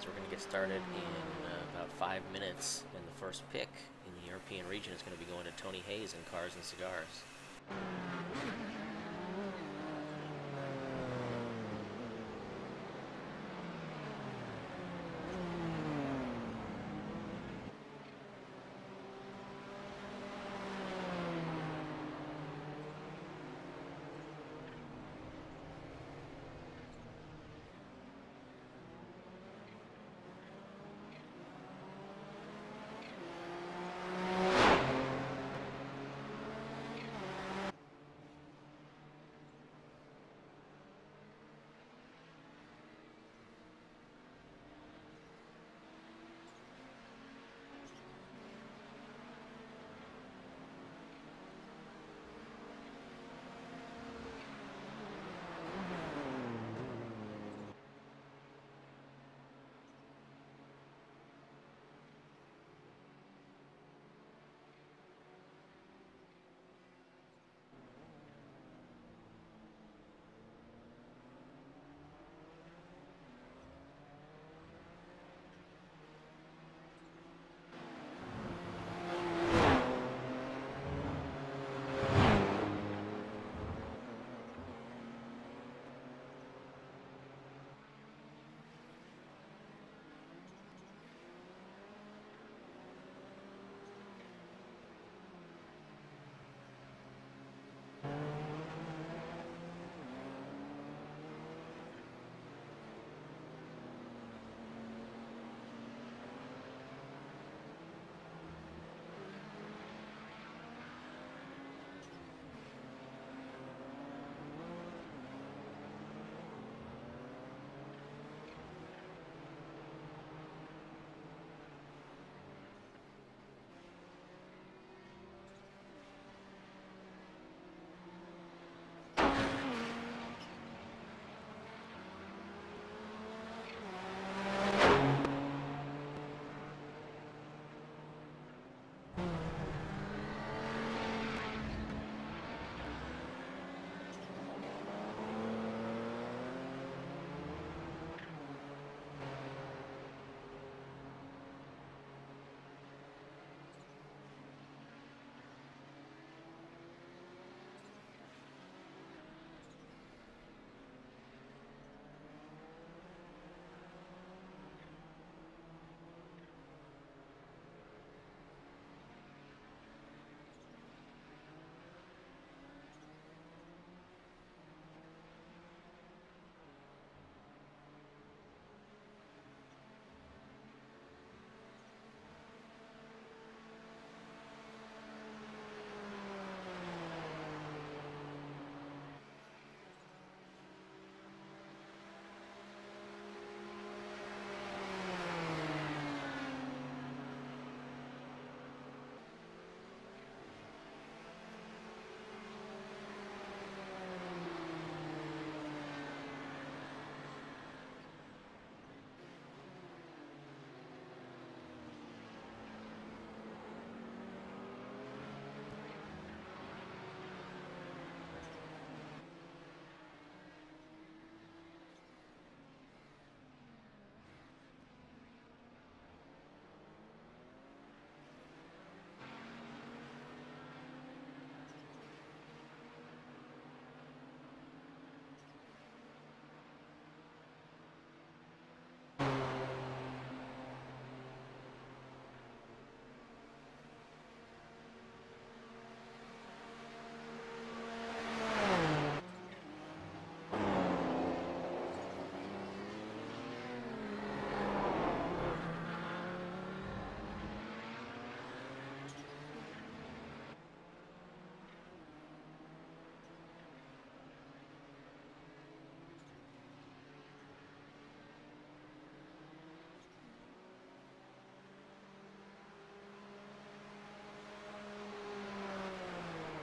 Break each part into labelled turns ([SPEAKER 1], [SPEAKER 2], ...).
[SPEAKER 1] guys. We're going to get started in about 5 minutes, and the first pick in the European region is going to be going to Tony Hayes in Cars and Cigars.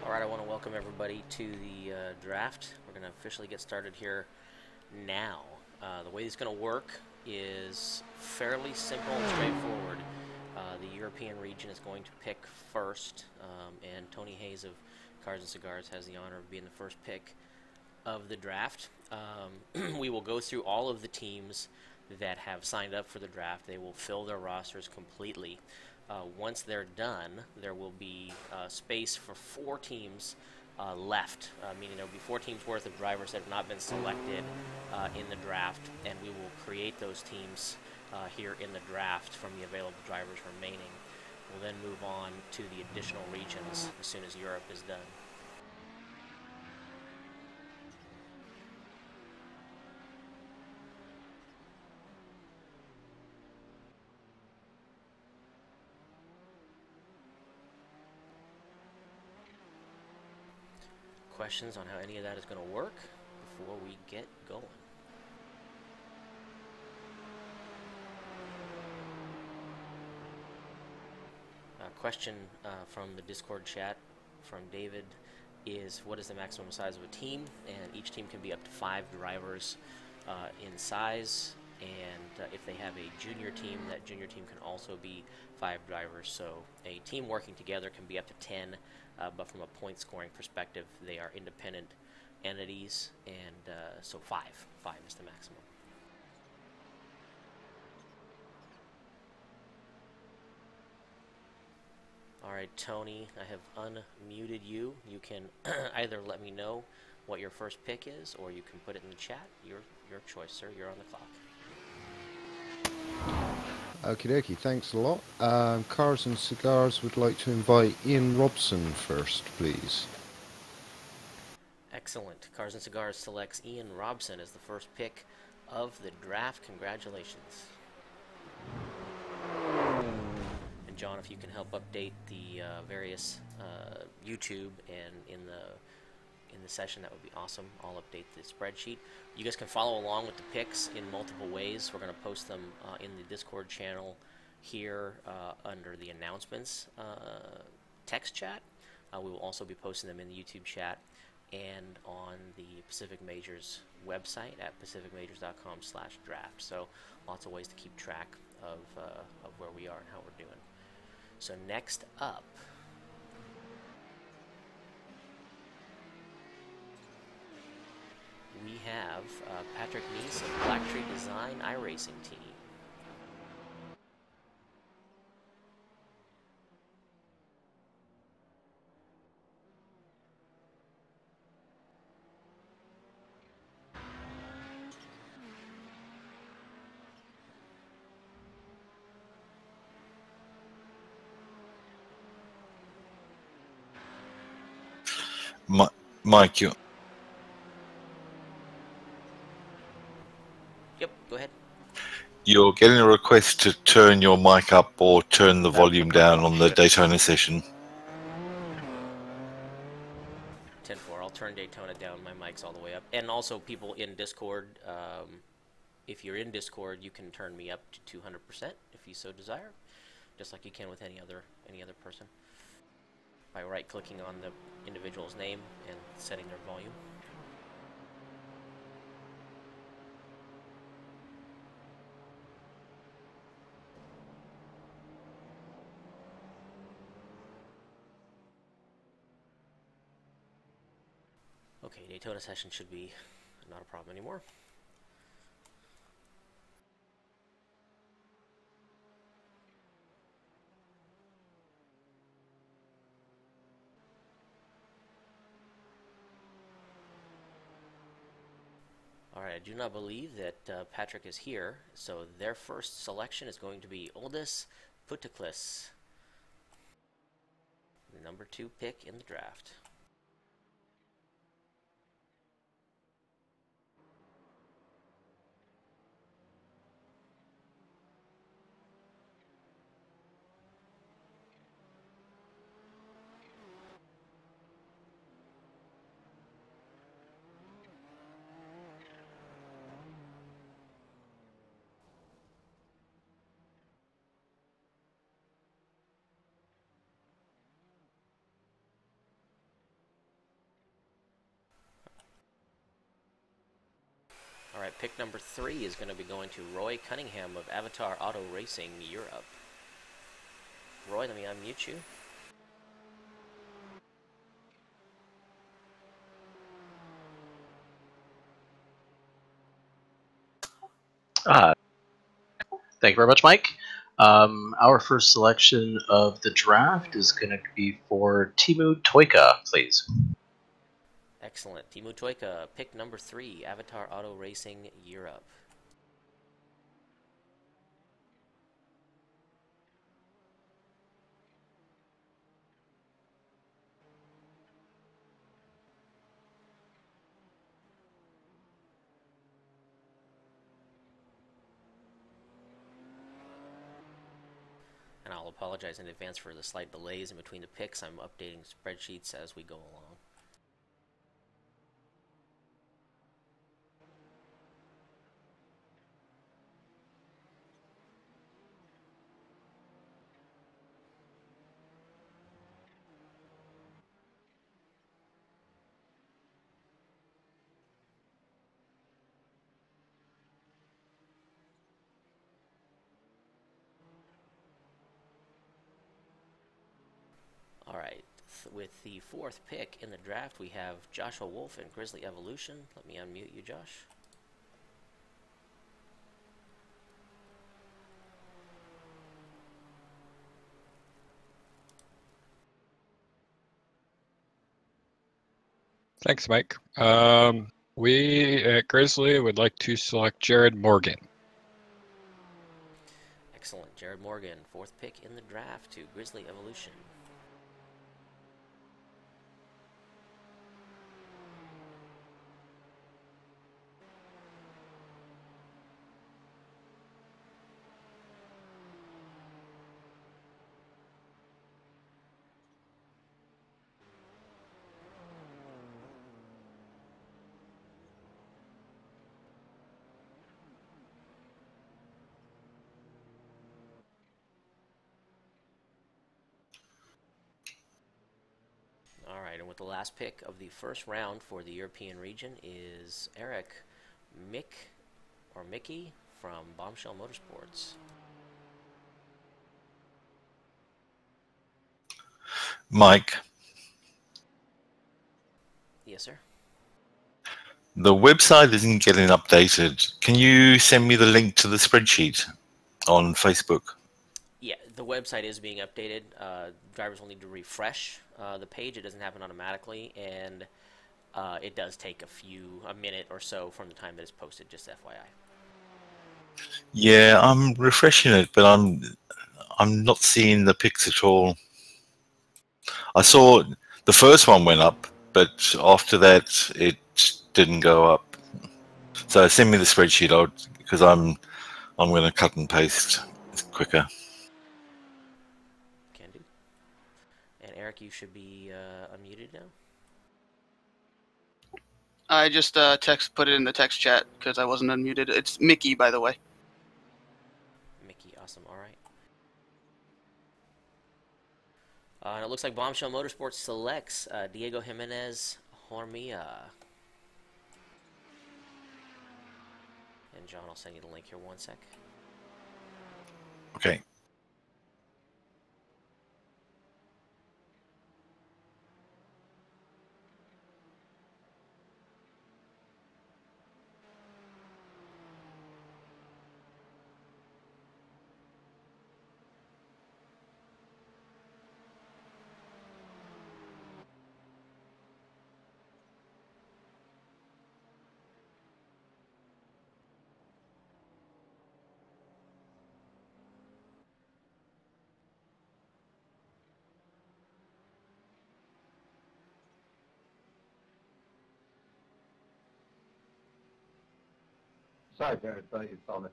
[SPEAKER 1] Alright, I want to welcome everybody to the draft. We're going to officially get started here now. The way it's going to work is fairly simple and straightforward. The European region is going to pick first, and Tony Hayes of Cars and Cigars has the honor of being the first pick of the draft. We will go through all of the teams that have signed up for the draft. They will fill their rosters completely. Once they're done, there will be space for 4 teams left, meaning there will be 4 teams worth of drivers that have not been selected in the draft, and we will create those teams here in the draft from the available drivers remaining. We'll then move on to the additional regions as soon as Europe is done. Questions on how any of that is going to work before we get going? Question from the Discord chat from David is, what is the maximum size of a team? And each team can be up to 5 drivers in size, and if they have a junior team, that junior team can also be 5 drivers. So a team working together can be up to 10, but from a point scoring perspective, they are independent entities, and so 5 is the maximum. Alright, Tony, I have unmuted you. You can either let me know what your first pick is, or you can put it in the chat. Your choice, sir. You're on the clock.
[SPEAKER 2] Okie dokie, thanks a lot. Cars and Cigars would like to invite Ian Robson first, please.
[SPEAKER 1] Excellent. Cars and Cigars selects Ian Robson as the first pick of the draft. Congratulations. And John, if you can help update the various YouTube and in the session, that would be awesome. I'll update the spreadsheet. You guys can follow along with the picks in multiple ways. We're going to post them in the Discord channel here under the announcements text chat. We will also be posting them in the YouTube chat and on the Pacific Majors website at pacificmajors.com/draft. So lots of ways to keep track of where we are and how we're doing. So next up, we have Patrick Neese of Black Tree Design iRacing Team.
[SPEAKER 3] Mike, you.
[SPEAKER 1] Yep, go ahead.
[SPEAKER 3] You're getting a request to turn your mic up or turn the volume down on the Daytona session.
[SPEAKER 1] 10-4. I'll turn Daytona down. My mic's all the way up. And also, people in Discord, if you're in Discord, you can turn me up to 200% if you so desire, just like you can with any other person, by right-clicking on the individual's name and setting their volume. Okay, Daytona session should be not a problem anymore. Alright, I do not believe that Patrick is here, so their first selection is going to be Oldis Putiklis, the number 2 pick in the draft. Alright, pick number 3 is going to be going to Roy Cunningham of Avatar Auto Racing Europe. Roy, let me unmute you.
[SPEAKER 4] Thank you very much, Mike. Our first selection of the draft is going to be for Timu Toika, please.
[SPEAKER 1] Excellent. Timu Toika, pick number 3, Avatar Auto Racing Europe. And I'll apologize in advance for the slight delays in between the picks. I'm updating spreadsheets as we go along. All right, with the 4th pick in the draft, we have Joshua Wolf and Grizzly Evolution. Let me unmute you, Josh.
[SPEAKER 5] Thanks, Mike. We at Grizzly would like to select Jared Morgan.
[SPEAKER 1] Excellent. Jared Morgan, 4th pick in the draft to Grizzly Evolution. All right, and with the last pick of the first round for the European region is Eric Mickey from Bombshell Motorsports.
[SPEAKER 3] Mike,
[SPEAKER 1] Yes, sir.
[SPEAKER 3] the website isn't getting updated. Can you send me the link to the spreadsheet on Facebook?
[SPEAKER 1] Yeah, the website is being updated. Drivers will need to refresh the page. It doesn't happen automatically, and it does take a minute or so from the time that it's posted, just FYI.
[SPEAKER 3] Yeah, I'm refreshing it, but I'm not seeing the pics at all. I saw the first one went up, but after that it didn't go up. So send me the spreadsheet because I'm going to cut and paste. It's quicker.
[SPEAKER 1] Can do. And Eric, you should be unmuted now.
[SPEAKER 6] I just put it in the text chat because I wasn't unmuted. It's Mickey, by the way.
[SPEAKER 1] Mickey, awesome. All right. And it looks like Bombshell Motorsports selects Diego Jimenez Hormia. And John, I'll send you the link here one sec.
[SPEAKER 3] Okay.
[SPEAKER 7] Sorry, Jared, thought you saw me.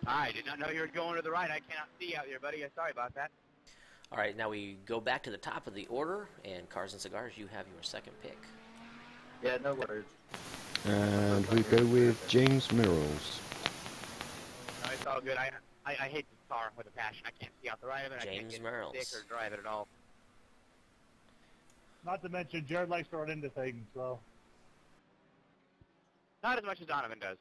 [SPEAKER 7] I did not know you were going to the right. I cannot see out there, buddy. Sorry about that.
[SPEAKER 1] All right, now we go back to the top of the order, and Cars and Cigars, you have your 2nd pick.
[SPEAKER 7] Yeah, no worries.
[SPEAKER 2] And we go with James Mirrells.
[SPEAKER 7] No, it's all good. I hate this car with a passion. I can't see out the right of it.
[SPEAKER 1] James
[SPEAKER 7] I can't
[SPEAKER 1] Mirrells.
[SPEAKER 7] get sick or drive it at all.
[SPEAKER 8] Not to mention, Jared likes to run into things, so.
[SPEAKER 7] Not as much as Donovan does.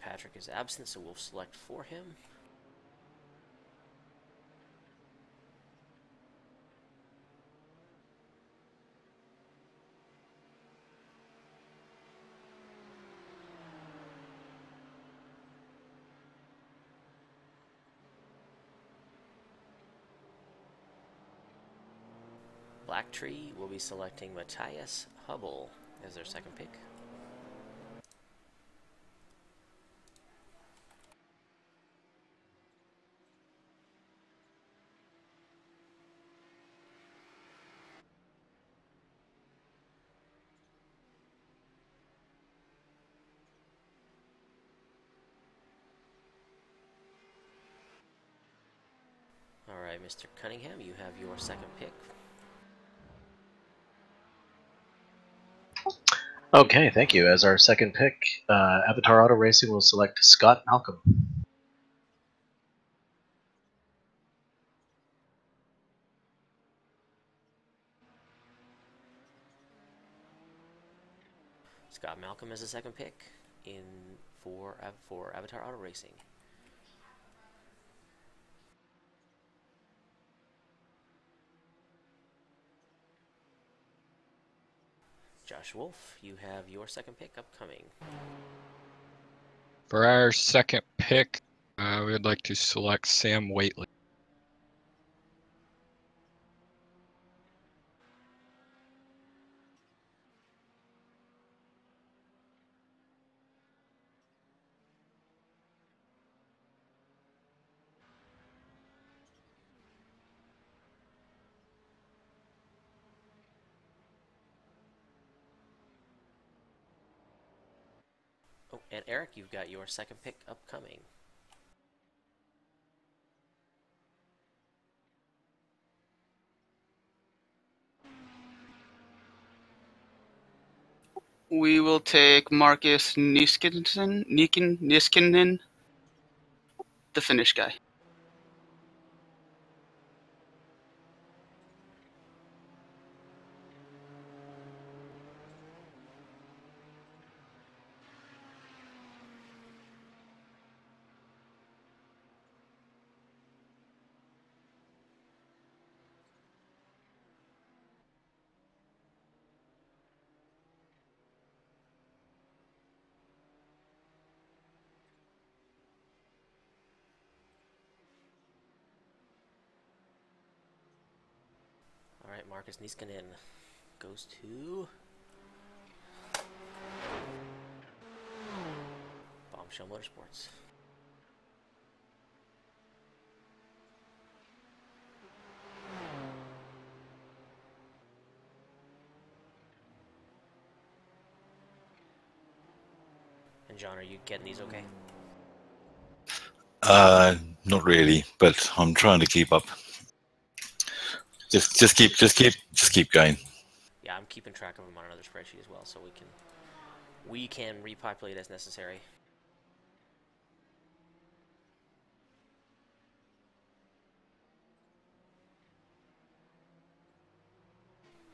[SPEAKER 1] Patrick is absent, so we'll select for him. Black Tree will be selecting Matthias Hubble as their second pick. Alright, Mr. Cunningham, you have your second pick.
[SPEAKER 4] Okay, thank you. As our second pick, Avatar Auto Racing will select Scott Malcolm.
[SPEAKER 1] Scott Malcolm as the second pick for Avatar Auto Racing. Josh Wolf, you have your second pick upcoming.
[SPEAKER 5] For our second pick, we would like to select Sam Waitley.
[SPEAKER 1] Oh, and Eric, you've got your second pick upcoming.
[SPEAKER 6] We will take Marcus Niskanen, the Finnish guy.
[SPEAKER 1] Alright, Marcus Niskanen goes to Bombshell Motorsports. And John, are you getting these okay?
[SPEAKER 3] Not really, but I'm trying to keep up. Just keep going.
[SPEAKER 1] Yeah, I'm keeping track of them on another spreadsheet as well, so we can repopulate as necessary.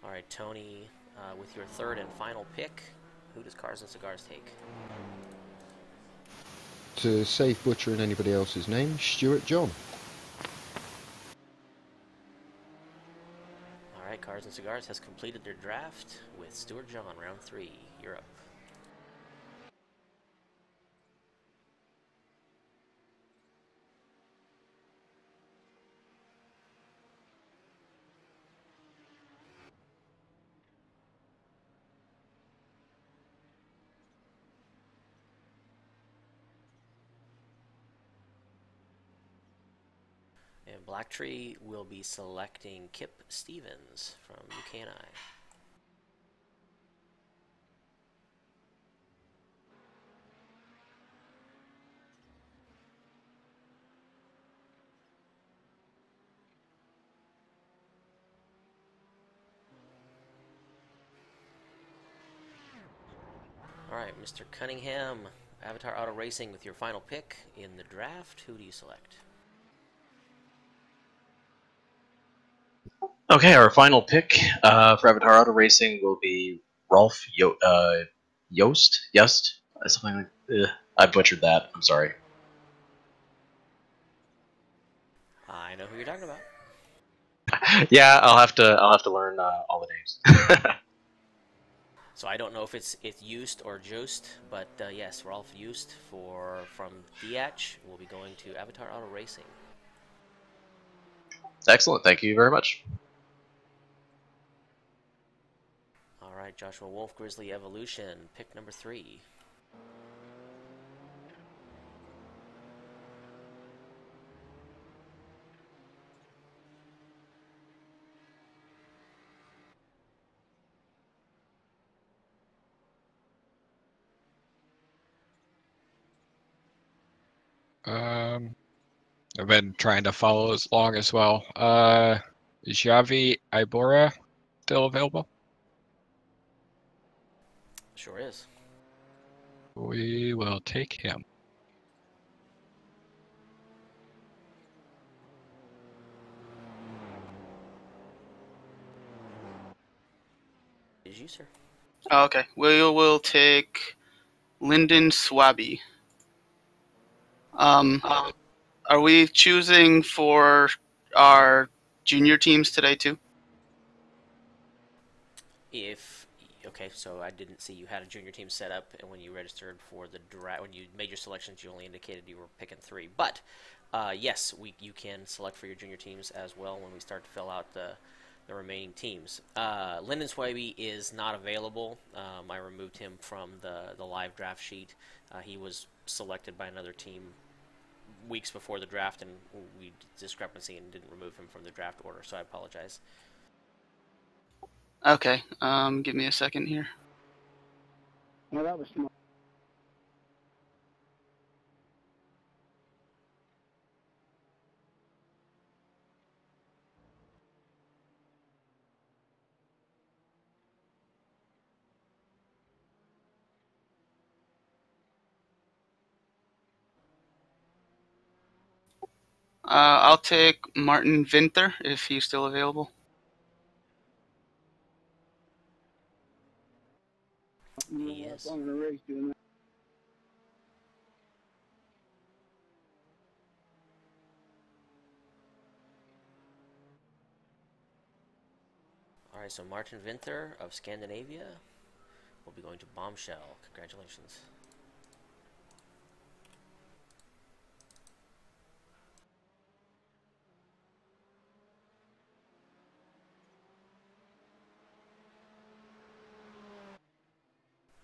[SPEAKER 1] All right, Tony, with your third and final pick, who does Cars and Cigars take?
[SPEAKER 2] To save butchering anybody else's name, Stuart John.
[SPEAKER 1] All right, Cars and Cigars has completed their draft with Stuart John, round 3. You're up. And Black Tree will be selecting Kip Stevens from UKNI. All right, Mr. Cunningham, Avatar Auto Racing with your final pick in the draft. Who do you select?
[SPEAKER 4] Okay, our final pick for Avatar Auto Racing will be Rolf Yost, something like I butchered that. I'm sorry.
[SPEAKER 1] I know who you're talking about.
[SPEAKER 4] Yeah, I'll have to learn all the names.
[SPEAKER 1] So I don't know if it's Used or Joost, but yes, Rolf Used from Diach will be going to Avatar Auto Racing.
[SPEAKER 4] Excellent. Thank you very much.
[SPEAKER 1] All right, Joshua Wolf, Grizzly Evolution, pick number 3.
[SPEAKER 5] I've been trying to follow as long as well. Is Javi Ibora still available?
[SPEAKER 1] Sure is.
[SPEAKER 5] We will take him.
[SPEAKER 1] Is you, sir?
[SPEAKER 6] Oh, okay. We will take Lyndon Swaby. Are we choosing for our junior teams today too?
[SPEAKER 1] Okay, so I didn't see you had a junior team set up, and when you registered for the draft, when you made your selections, you only indicated you were picking 3. But yes, you can select for your junior teams as well when we start to fill out the remaining teams. Lyndon Swaby is not available. I removed him from the live draft sheet. He was selected by another team weeks before the draft, and we discrepancy and didn't remove him from the draft order, so I apologize.
[SPEAKER 6] Okay. Give me a second here.
[SPEAKER 8] No, that was smart.
[SPEAKER 6] I'll take Martin Vinter if he's still available.
[SPEAKER 1] He is.
[SPEAKER 8] I'm in a race doing that.
[SPEAKER 1] All right, so Martin Vinter of Scandinavia will be going to Bombshell. Congratulations.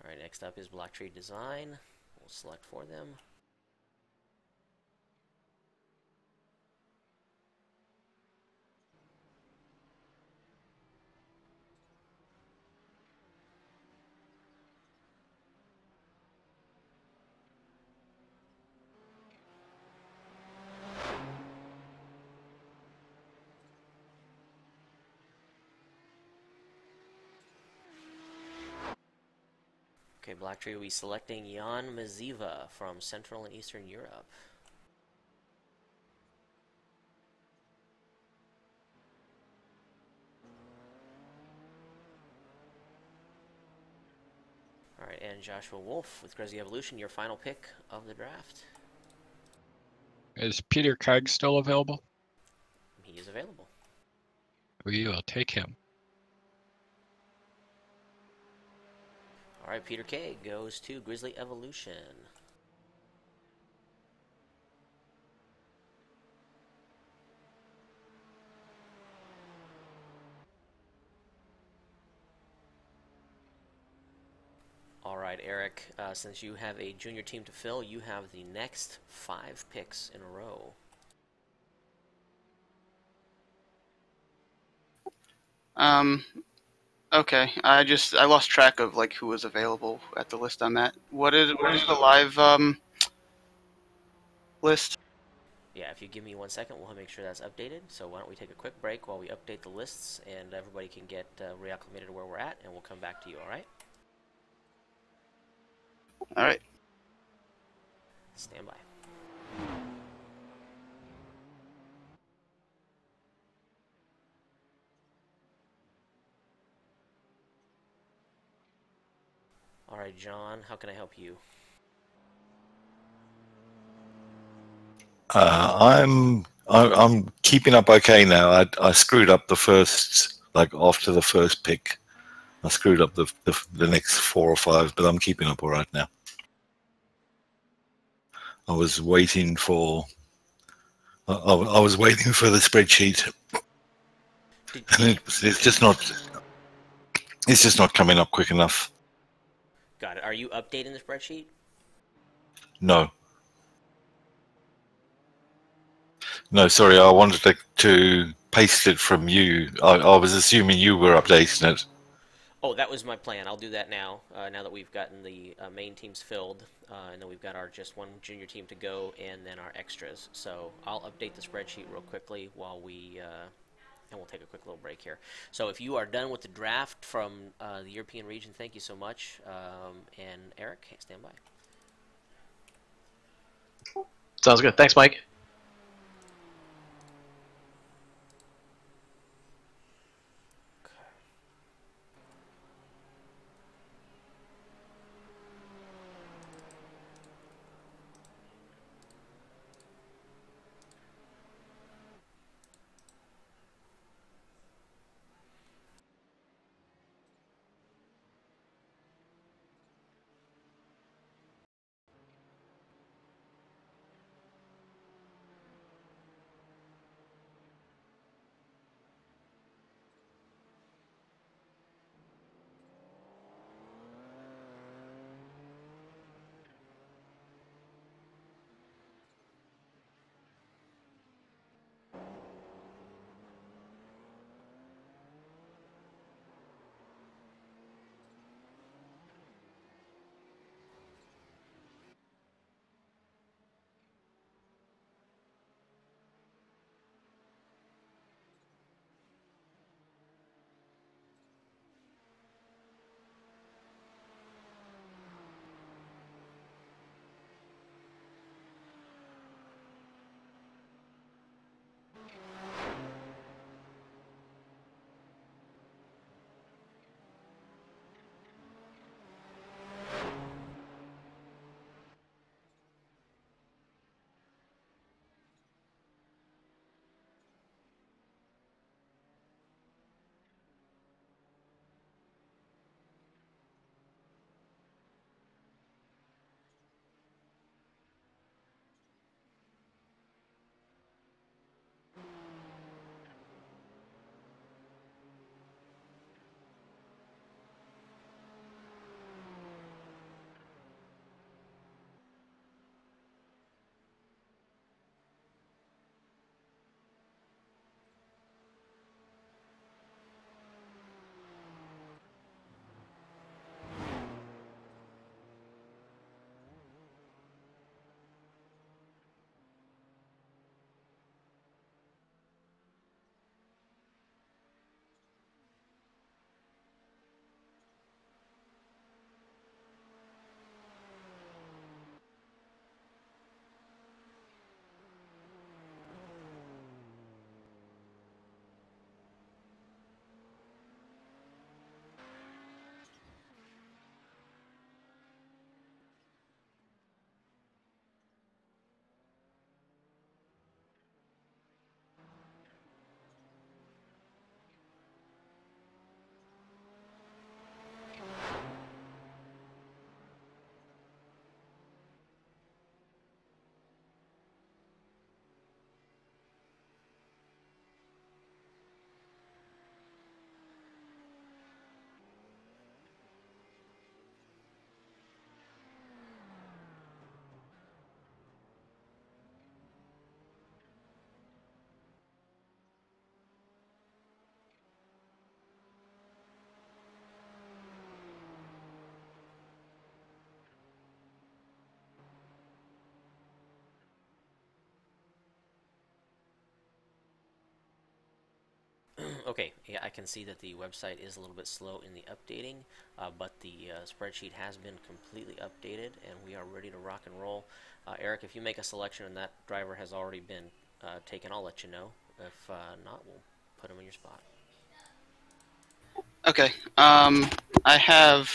[SPEAKER 1] All right, next up is Black Tree Design. We'll select for them. Okay, Black Tree will be selecting Jan Maziva from Central and Eastern Europe. All right, and Joshua Wolf with Crazy Evolution, your final pick of the draft.
[SPEAKER 5] Is Peter Keg still available?
[SPEAKER 1] He is available.
[SPEAKER 5] We will take him.
[SPEAKER 1] All right, Peter K goes to Grizzly Evolution. All right, Eric, since you have a junior team to fill, you have the next 5 picks in a row.
[SPEAKER 6] Okay. I lost track of like who was available at the list I'm at. What is the live list?
[SPEAKER 1] Yeah, if you give me 1 second, we'll make sure that's updated. So why don't we take a quick break while we update the lists, and everybody can get reacclimated to where we're at, and we'll come back to you, all right?
[SPEAKER 6] All right.
[SPEAKER 1] Stand by. All right, John, how can I help you?
[SPEAKER 3] I'm keeping up okay now. I screwed up the first, like after the first pick. I screwed up the next 4 or 5, but I'm keeping up all right now. I was waiting for I was waiting for the spreadsheet, and it's just not coming up quick enough.
[SPEAKER 1] Got it. Are you updating the spreadsheet?
[SPEAKER 3] No, sorry. I wanted to paste it from you. I was assuming you were updating it.
[SPEAKER 1] Oh, that was my plan. I'll do that now. Now that we've gotten the main teams filled, and then we've got our just one junior team to go, and then our extras. So I'll update the spreadsheet real quickly while and we'll take a quick little break here. So if you are done with the draft from the European region, thank you so much. And Eric, stand by.
[SPEAKER 4] Sounds good. Thanks, Mike.
[SPEAKER 1] Okay, yeah, I can see that the website is a little bit slow in the updating, but the spreadsheet has been completely updated, and we are ready to rock and roll. Eric, if you make a selection and that driver has already been taken, I'll let you know. If not, we'll put him in your spot.
[SPEAKER 6] Okay. I have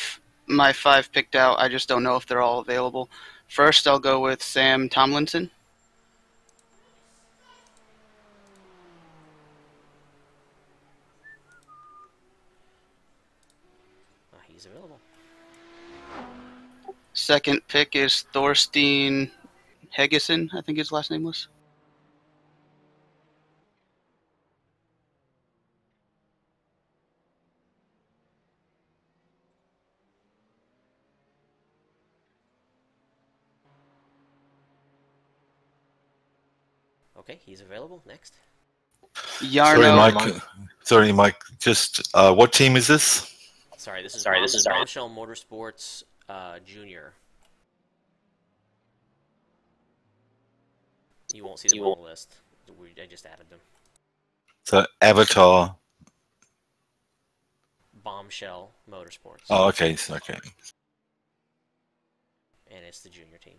[SPEAKER 6] my 5 picked out. I just don't know if they're all available. First, I'll go with Sam Tomlinson. Second pick is Thorstein Hegison, I think his last name was.
[SPEAKER 1] Okay, he's available. Next.
[SPEAKER 6] Yarno.
[SPEAKER 3] Sorry, Mike. Just what team is this?
[SPEAKER 1] Sorry, this is Bombshell Motorsports Junior. You won't see them on the list. I just added them.
[SPEAKER 3] So Avatar.
[SPEAKER 1] Bombshell Motorsports.
[SPEAKER 3] Oh, okay. Okay.
[SPEAKER 1] And it's the junior team.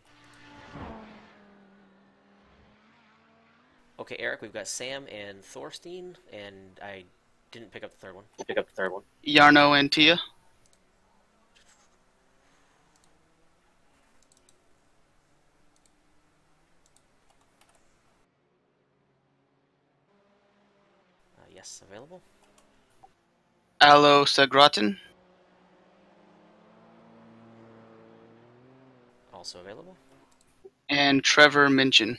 [SPEAKER 1] Okay, Eric, we've got Sam and Thorstein, and I didn't pick up the third one.
[SPEAKER 6] Yarno and Tia.
[SPEAKER 1] Yes, available.
[SPEAKER 6] Alo Sagraten.
[SPEAKER 1] Also available.
[SPEAKER 6] And Trevor Minchin.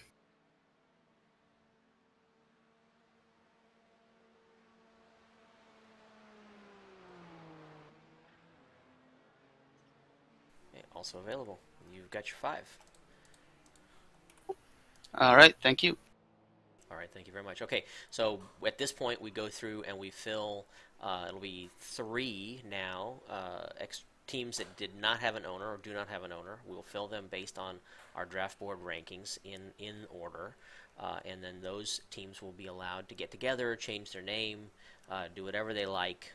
[SPEAKER 1] Okay, also available. You've got your 5.
[SPEAKER 6] All right, thank you.
[SPEAKER 1] All right, thank you very much. Okay, so at this point we go through and we fill, it'll be 3 now, teams that did not have an owner or do not have an owner. We'll fill them based on our draft board rankings in order, and then those teams will be allowed to get together, change their name, do whatever they like,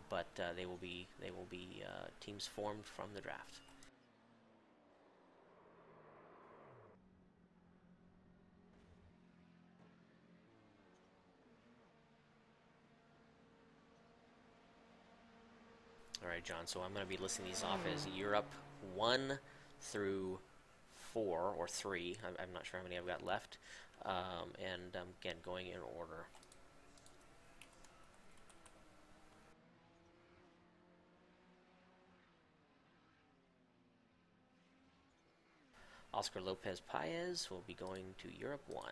[SPEAKER 1] but they will be teams formed from the draft. All right, John, so I'm going to be listing these off as Europe 1 through 4 or 3. I'm not sure how many I've got left. And again, going in order. Oscar Lopez Paez will be going to Europe 1.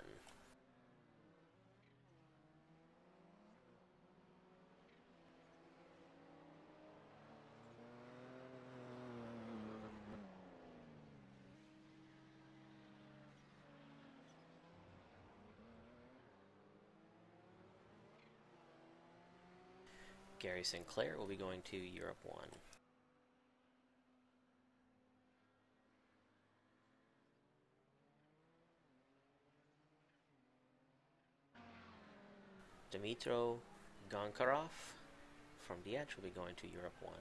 [SPEAKER 1] Gary Sinclair will be going to Europe 1. Dmitro Gonkarov from Dietz will be going to Europe 1.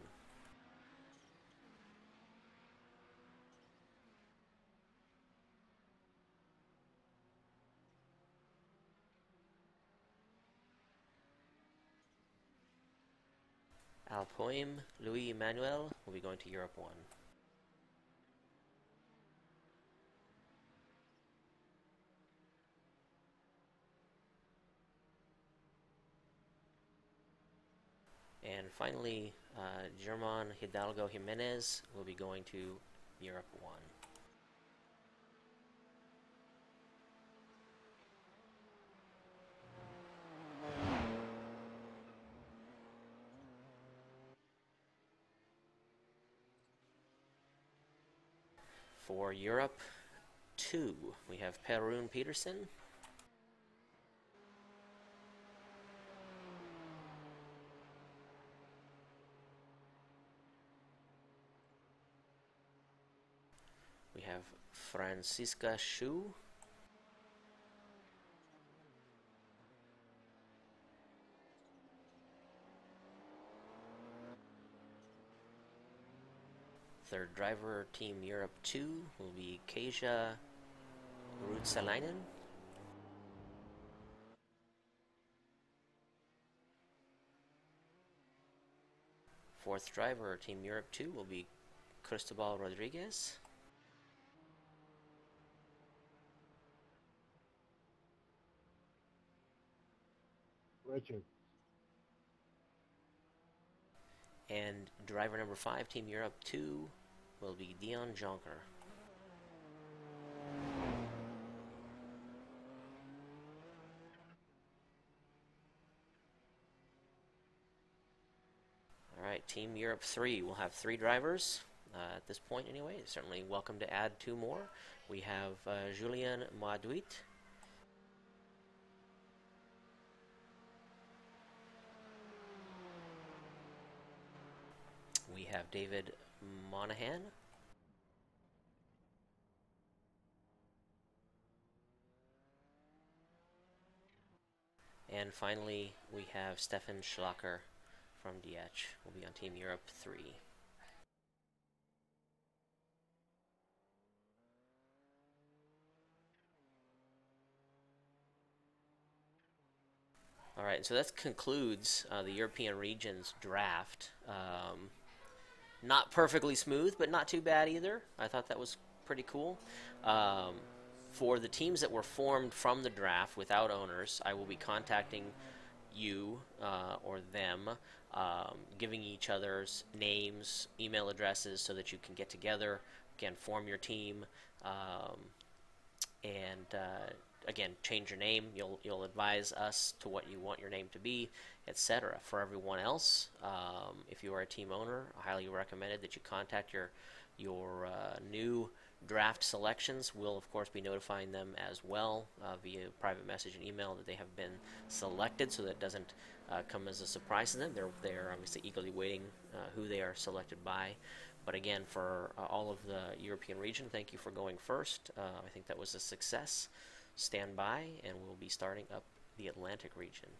[SPEAKER 1] Alpoim Louis Emmanuel will be going to Europe 1. And finally, German Hidalgo Jimenez will be going to Europe 1. For Europe 2, we have Perun Peterson. We have Francisca Shu. Third driver, Team Europe 2, will be Kasia Rutsalainen. Fourth driver, Team Europe 2, will be Cristobal Rodriguez.
[SPEAKER 8] Richard.
[SPEAKER 1] And driver number 5, Team Europe 2, will be Dion Jonker. Alright, Team Europe 3 will have 3 drivers at this point anyway. Certainly welcome to add 2 more. We have Julien Mauduit. We have David Monahan. And finally, we have Stefan Schlacker from DH. Will be on Team Europe 3. Alright, so that concludes the European region's draft. Not perfectly smooth, but not too bad either. I thought that was pretty cool. For the teams that were formed from the draft without owners, I will be contacting you or them, giving each other's names, email addresses, so that you can get together, again, form your team, and again, change your name. You'll advise us to what you want your name to be, etc. For everyone else, if you are a team owner, I highly recommend it that you contact your new draft selections. We'll of course be notifying them as well via private message and email that they have been selected, so that it doesn't come as a surprise to them. They're obviously eagerly waiting who they are selected by. But again, for all of the European region, thank you for going first. I think that was a success. Stand by, and we'll be starting up the Atlantic region.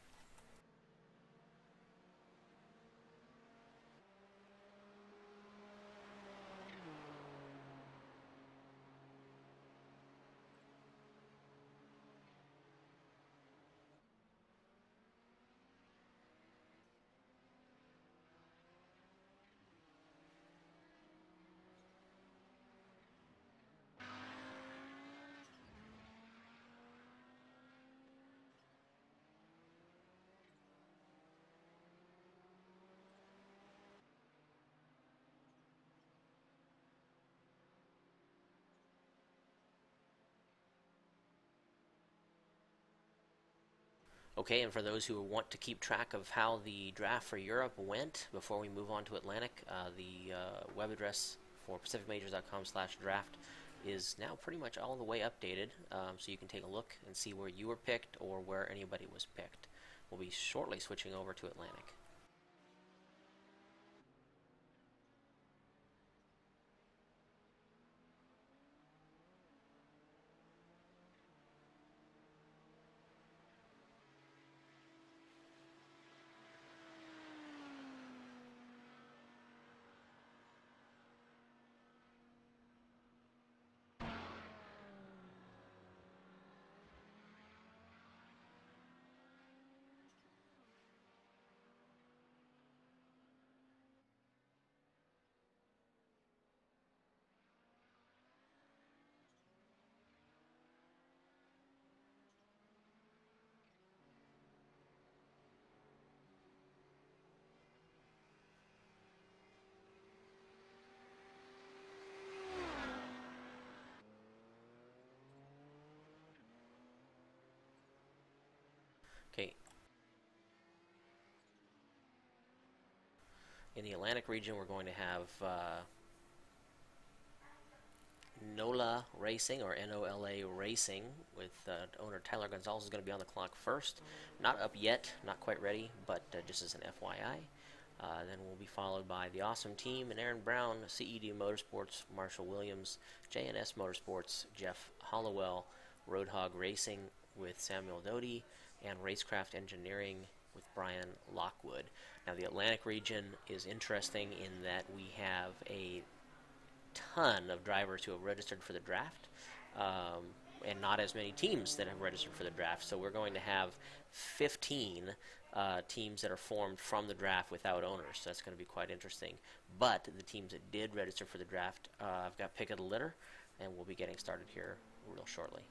[SPEAKER 1] Okay, and for those who want to keep track of how the draft for Europe went before we move on to Atlantic, the web address for pacificmajors.com/draft is now pretty much all the way updated, so you can take a look and see where you were picked or where anybody was picked. We'll be shortly switching over to Atlantic. Okay. In the Atlantic region, we're going to have NOLA Racing, or NOLA Racing, with owner Tyler Gonzalez is going to be on the clock first. Not up yet, not quite ready, but just as an FYI. Then we'll be followed by the Awesome Team and Aaron Brown, CED Motorsports, Marshall Williams, JNS Motorsports, Jeff Hollowell, Roadhog Racing with Samuel Doty, and Racecraft Engineering with Brian Lockwood. Now, the Atlantic region is interesting in that we have a ton of drivers who have registered for the draft, and not as many teams that have registered for the draft. So we're going to have 15 teams that are formed from the draft without owners. So that's going to be quite interesting. But the teams that did register for the draft, I've got pick of the litter, and we'll be getting started here real shortly.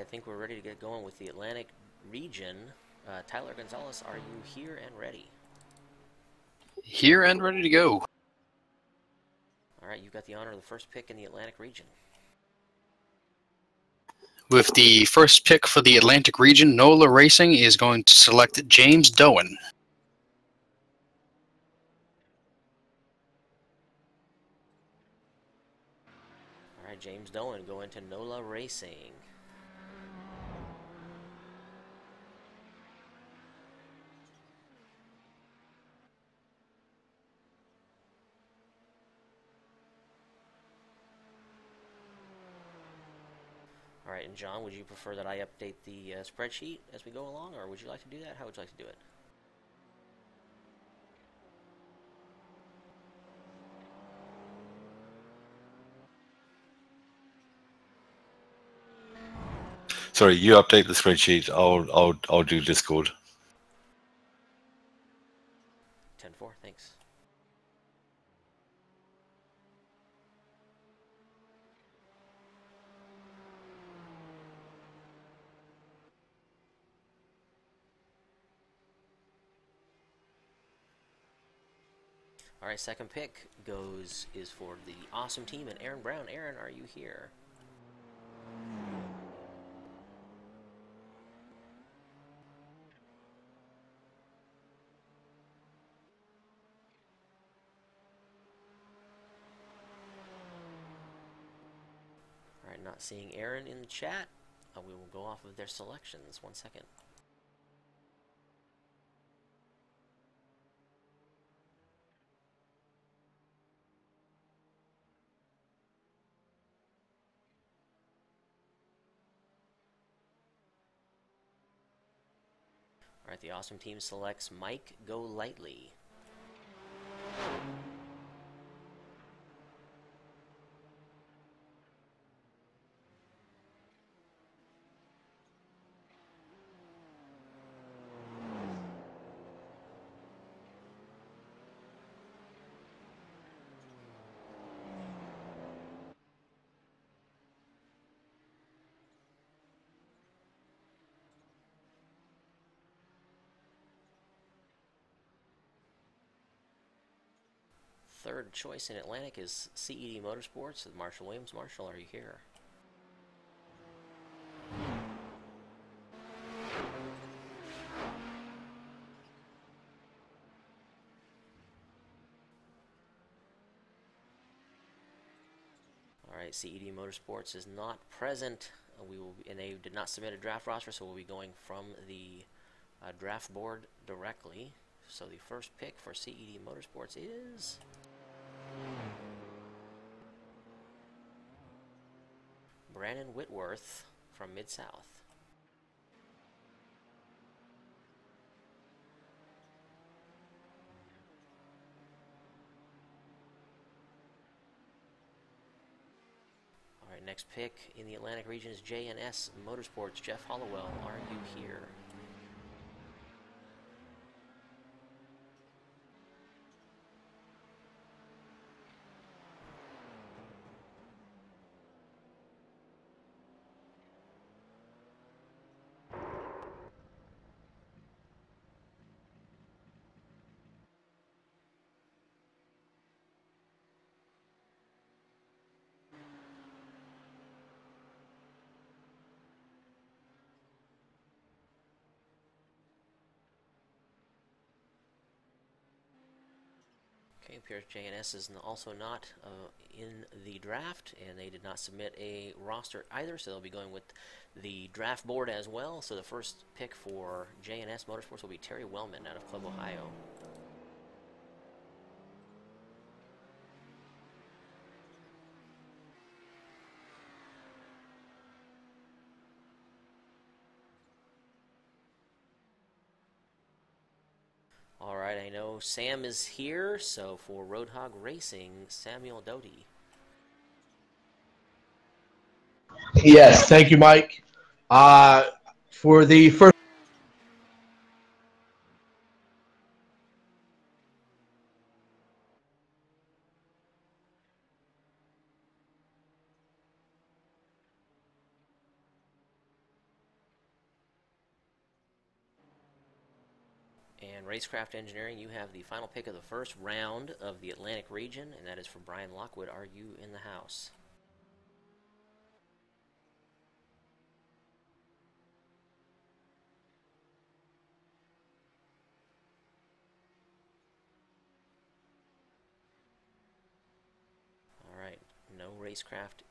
[SPEAKER 1] I think we're ready to get going with the Atlantic region. Tyler Gonzalez, are you here and ready?
[SPEAKER 9] Here and ready to go.
[SPEAKER 1] All right, you've got the honor of the first pick in the Atlantic region.
[SPEAKER 9] With the first pick for the Atlantic region, NOLA Racing is going to select James Doan.
[SPEAKER 1] All right, James Doan going to NOLA Racing. All right, and John, would you prefer that I update the spreadsheet as we go along, or would you like to do that? How would you like to do it?
[SPEAKER 3] Sorry, you update the spreadsheet. I'll do Discord.
[SPEAKER 1] 10-4, thanks. All right, second pick is for the awesome team and Aaron Brown. Aaron, are you here? All right, not seeing Aaron in the chat. We will go off of their selections. 1 second. All right, the awesome team selects Mike Go Lightly. Third choice in Atlantic is CED Motorsports with Marshall Williams. Marshall, are you here? All right, CED Motorsports is not present. And they did not submit a draft roster, so we'll be going from the draft board directly. So the first pick for CED Motorsports is Brandon Whitworth from Mid-South. All right, next pick in the Atlantic region is JNS Motorsports. Jeff Hollowell, are you here? Okay, appears JNS is also not in the draft, and they did not submit a roster either, so they'll be going with the draft board as well. So the first pick for JNS Motorsports will be Terry Wellman out of Club Ohio. All right, I know Sam is here, so for Roadhog Racing, Samuel Doty.
[SPEAKER 10] Yes, thank you, Mike. For the first.
[SPEAKER 1] And Racecraft Engineering, you have the final pick of the first round of the Atlantic region, and that is for Brian Lockwood. Are you in the house? All right, no Racecraft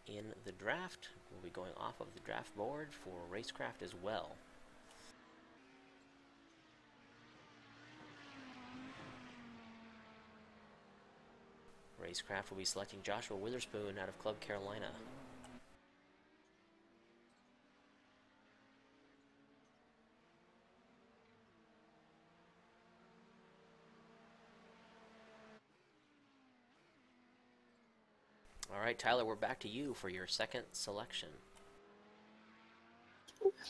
[SPEAKER 1] in the draft. We'll be going off of the draft board for Racecraft as well. Racecraft will be selecting Joshua Witherspoon out of Club Carolina. All right, Tyler, we're back to you for your second selection.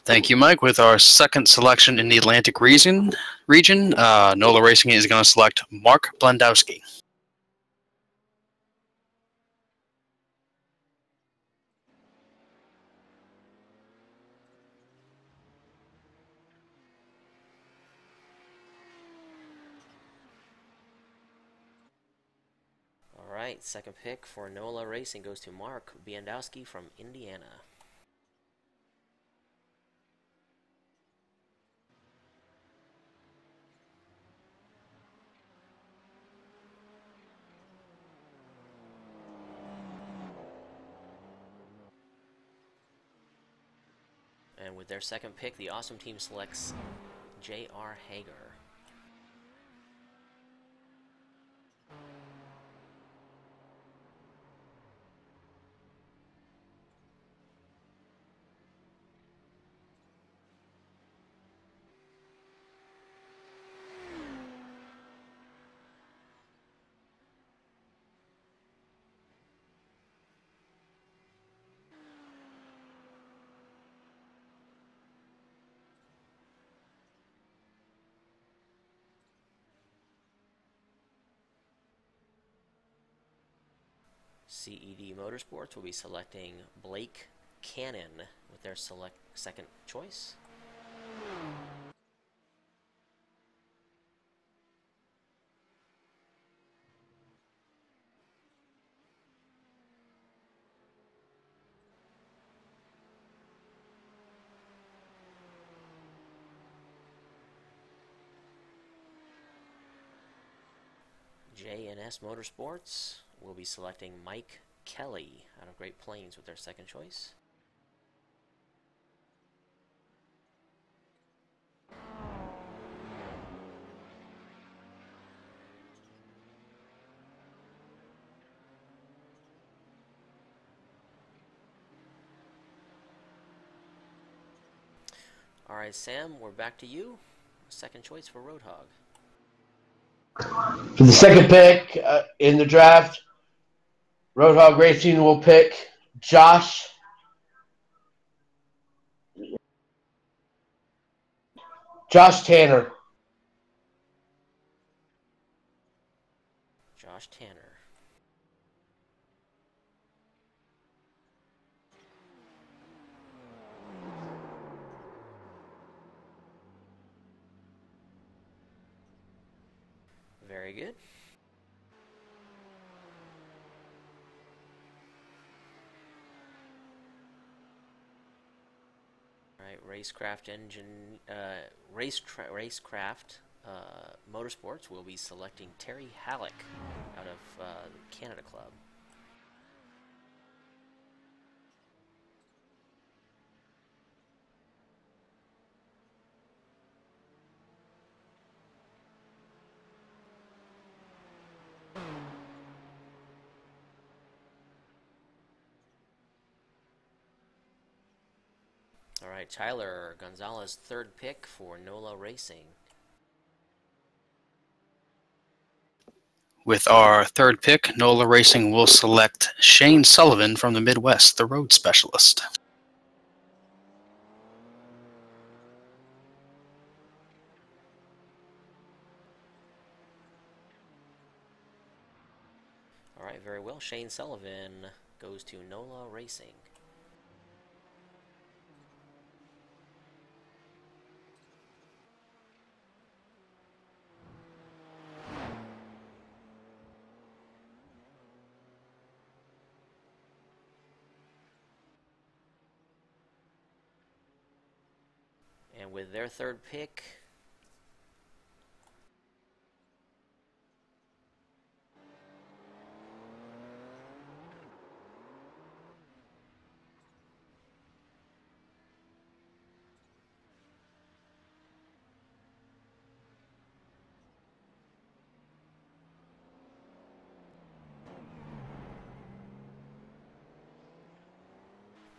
[SPEAKER 9] Thank you, Mike. With our second selection in the Atlantic region, NOLA Racing is going to select Mark Blendowski.
[SPEAKER 1] All right, second pick for NOLA Racing goes to Mark Biandowski from Indiana. And with their second pick, the Awesome Team selects J.R. Hager. CED Motorsports will be selecting Blake Cannon with their second choice. J&S Motorsports will be selecting Mike Kelly out of Great Plains with their second choice. All right, Sam, we're back to you. Second choice for Roadhog.
[SPEAKER 10] For the second pick in the draft, Roadhog Racing will pick Josh Tanner.
[SPEAKER 1] Josh Tanner. Very good. All right, Racecraft Motorsports will be selecting Terry Halleck out of the Canada Club. All right, Tyler Gonzalez, third pick for NOLA Racing.
[SPEAKER 9] With our third pick, NOLA Racing will select Shane Sullivan from the Midwest, the road specialist.
[SPEAKER 1] All right, very well. Shane Sullivan goes to NOLA Racing. And with their third pick,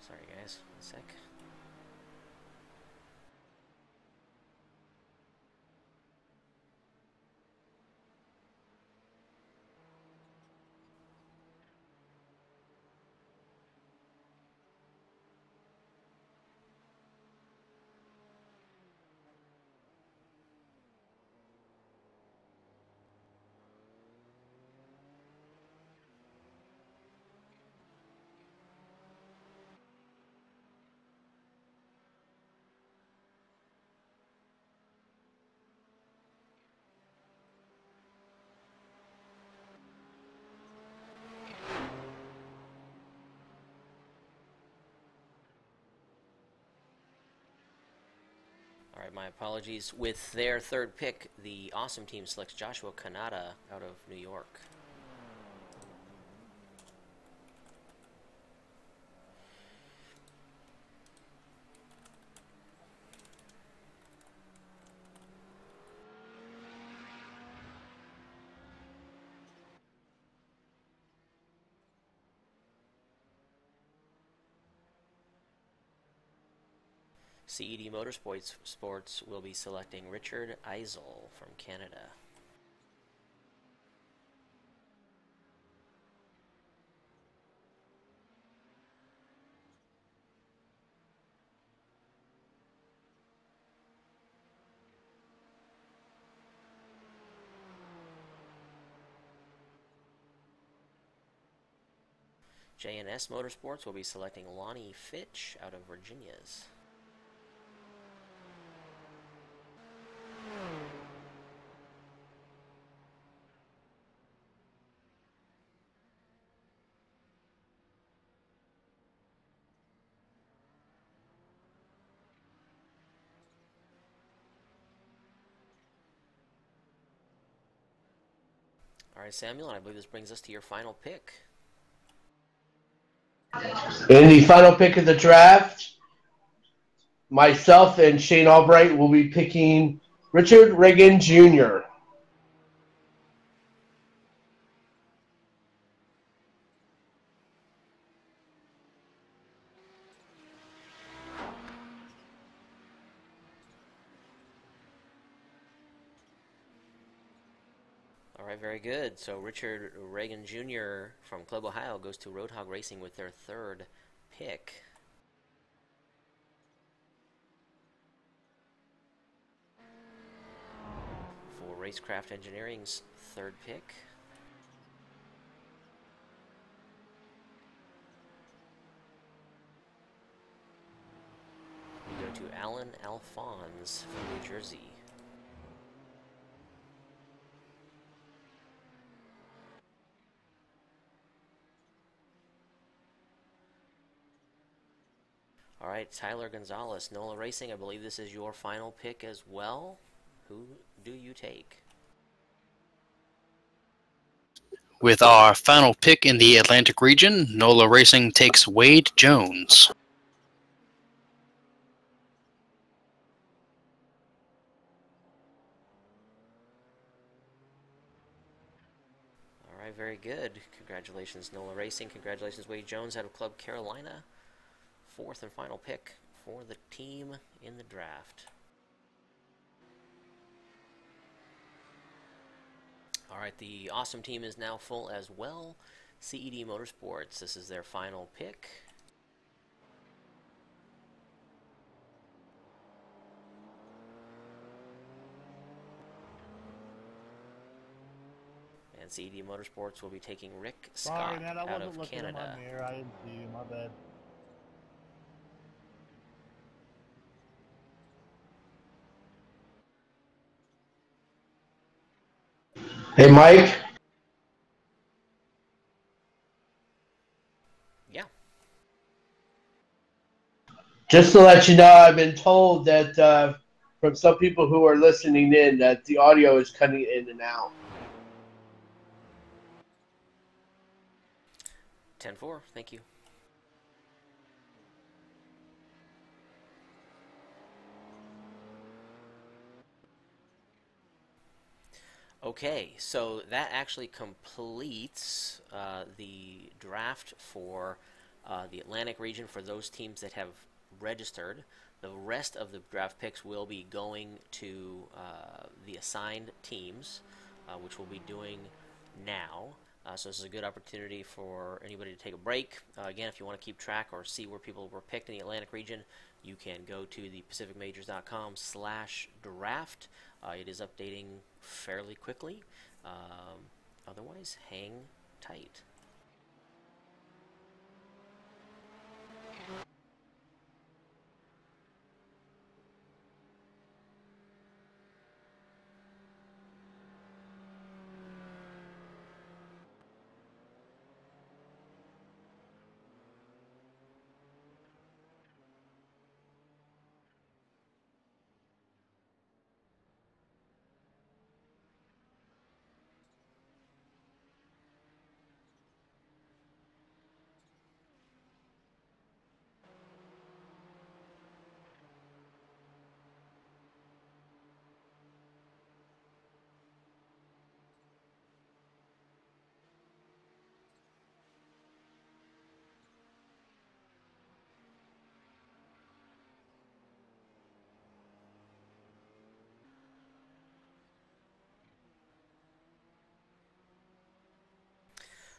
[SPEAKER 1] sorry guys, 1 sec. All right, my apologies. With their third pick, the awesome team selects Joshua Kanata out of New York. CED Motorsports will be selecting Richard Eisel from Canada. J&S Motorsports will be selecting Lonnie Fitch out of Virginia's. All right, Samuel, and I believe this brings us to your final pick.
[SPEAKER 10] In the final pick of the draft, myself and Shane Albright will be picking Richard Reagan Jr.
[SPEAKER 1] All right, very good. So Richard Reagan Jr. from Club Ohio goes to Roadhog Racing with their third pick. For Racecraft Engineering's third pick. We go to Alan Alphonse from New Jersey. All right, Tyler Gonzalez, NOLA Racing, I believe this is your final pick as well. Who do you take?
[SPEAKER 9] With our final pick in the Atlantic region, NOLA Racing takes Wade Jones.
[SPEAKER 1] All right, very good. Congratulations, NOLA Racing. Congratulations, Wade Jones out of Club Carolina. Fourth and final pick for the team in the draft. All right, the awesome team is now full as well. CED Motorsports, this is their final pick. And CED Motorsports will be taking Rick Scott
[SPEAKER 8] Sorry, man, I
[SPEAKER 1] out
[SPEAKER 8] wasn't
[SPEAKER 1] of
[SPEAKER 8] looking
[SPEAKER 1] Canada.
[SPEAKER 8] in my mirror. I didn't see you. My bad.
[SPEAKER 10] Hey, Mike.
[SPEAKER 1] Yeah.
[SPEAKER 10] Just to let you know, I've been told that from some people who are listening in that the audio is cutting in and out.
[SPEAKER 1] 10-4, thank you. Okay, so that actually completes the draft for the Atlantic region for those teams that have registered. The rest of the draft picks will be going to the assigned teams, which we'll be doing now. So this is a good opportunity for anybody to take a break. Again, if you want to keep track or see where people were picked in the Atlantic region, you can go to the pacificmajors.com/draft. It is updating fairly quickly. Otherwise, hang tight.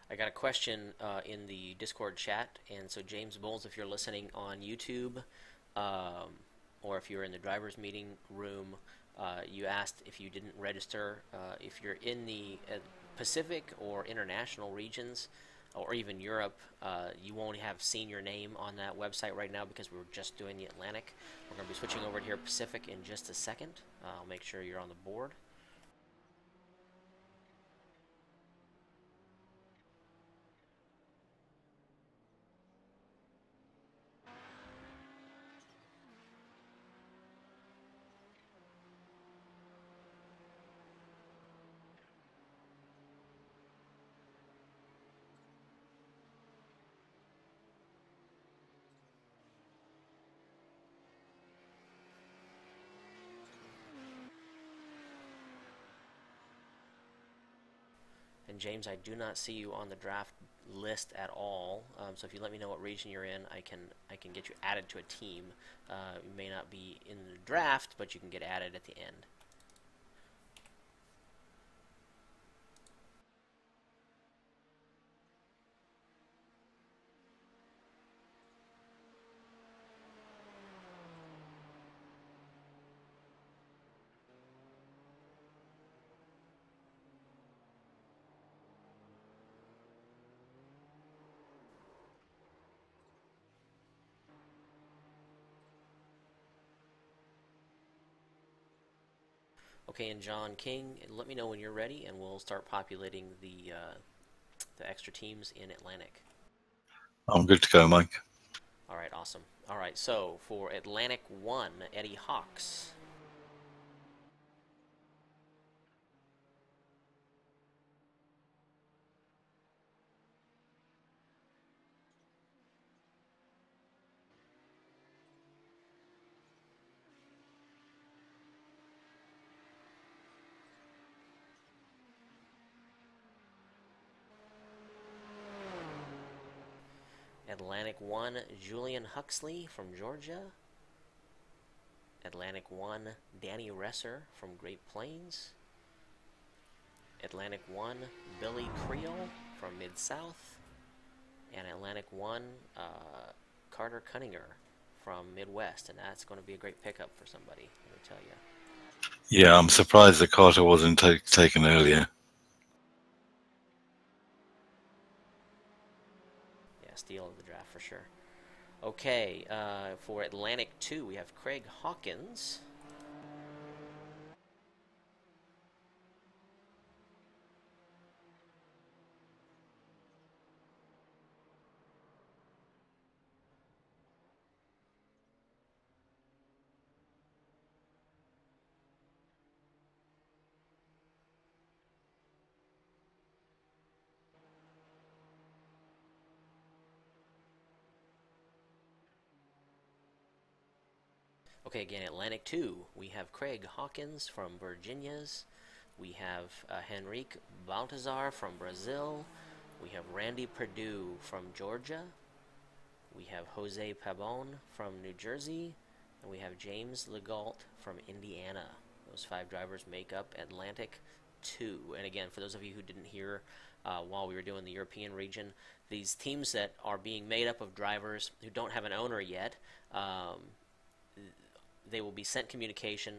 [SPEAKER 1] I got a question in the Discord chat, and so James Bowles, if you're listening on YouTube, or if you're in the driver's meeting room, you asked if you didn't register. If you're in the Pacific or international regions, or even Europe, you won't have seen your name on that website right now because we're just doing the Atlantic. We're going to be switching over to here Pacific in just a second. I'll make sure you're on the board. And James, I do not see you on the draft list at all. So if you let me know what region you're in, I can get you added to a team. You may not be in the draft, but you can get added at the end. Okay, and John King, let me know when you're ready, and we'll start populating the extra teams in Atlantic.
[SPEAKER 3] I'm good to go, Mike.
[SPEAKER 1] All right, awesome. All right, so for Atlantic 1, Eddie Hawks. Atlantic 1, Julian Huxley from Georgia. Atlantic 1, Danny Resser from Great Plains. Atlantic 1, Billy Creel from Mid-South. And Atlantic 1, Carter Cunninger from Midwest. And that's going to be a great pickup for somebody, let me tell you.
[SPEAKER 3] Yeah, I'm surprised that Carter wasn't taken earlier.
[SPEAKER 1] Yeah, steal of the draft for sure. Okay, for Atlantic 2, we have Craig Hawkins. Okay, again, Atlantic 2, we have Craig Hawkins from Virginia's. We have Henrique Baltazar from Brazil. We have Randy Perdue from Georgia. We have Jose Pabon from New Jersey. And we have James Legault from Indiana. Those 5 drivers make up Atlantic 2. And again, for those of you who didn't hear while we were doing the European region, these teams that are being made up of drivers who don't have an owner yet, they will be sent communication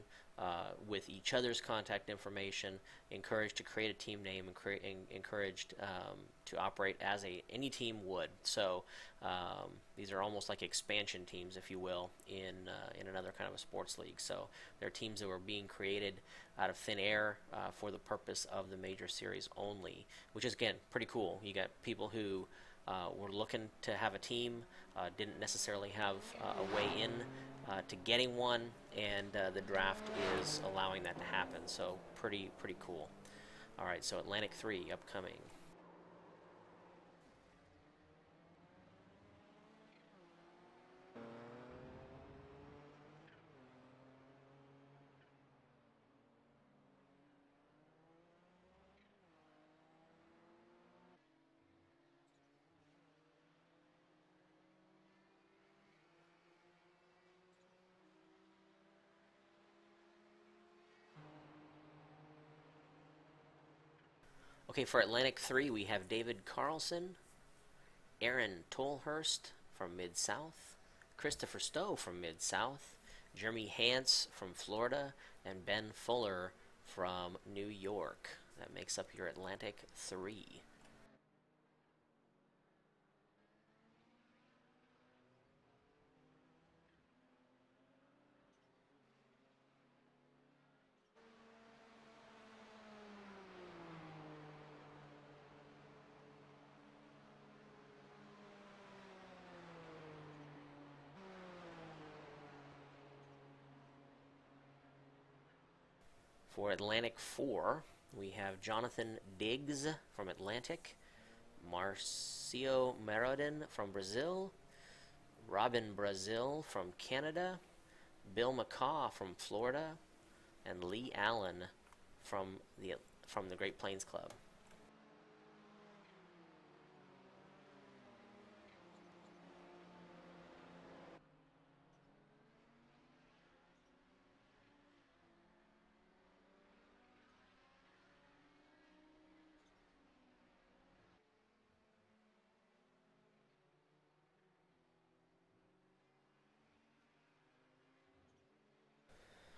[SPEAKER 1] with each other's contact information, encouraged to create a team name, and encouraged to operate as any team would. So these are almost like expansion teams, if you will, in another kind of a sports league. So they're teams that were being created out of thin air for the purpose of the major series only, which is, again, pretty cool. You got people who were looking to have a team, didn't necessarily have a way in to getting one, and the draft is allowing that to happen. So pretty cool. All right, so Atlantic 3 upcoming. Okay, for Atlantic 3, we have David Carlson, Aaron Tolhurst from Mid-South, Christopher Stowe from Mid-South, Jeremy Hance from Florida, and Ben Fuller from New York. That makes up your Atlantic 3. For Atlantic 4, we have Jonathan Diggs from Atlantic, Marcio Merodin from Brazil, Robin Brazil from Canada, Bill McCaw from Florida, and Lee Allen from the Great Plains Club.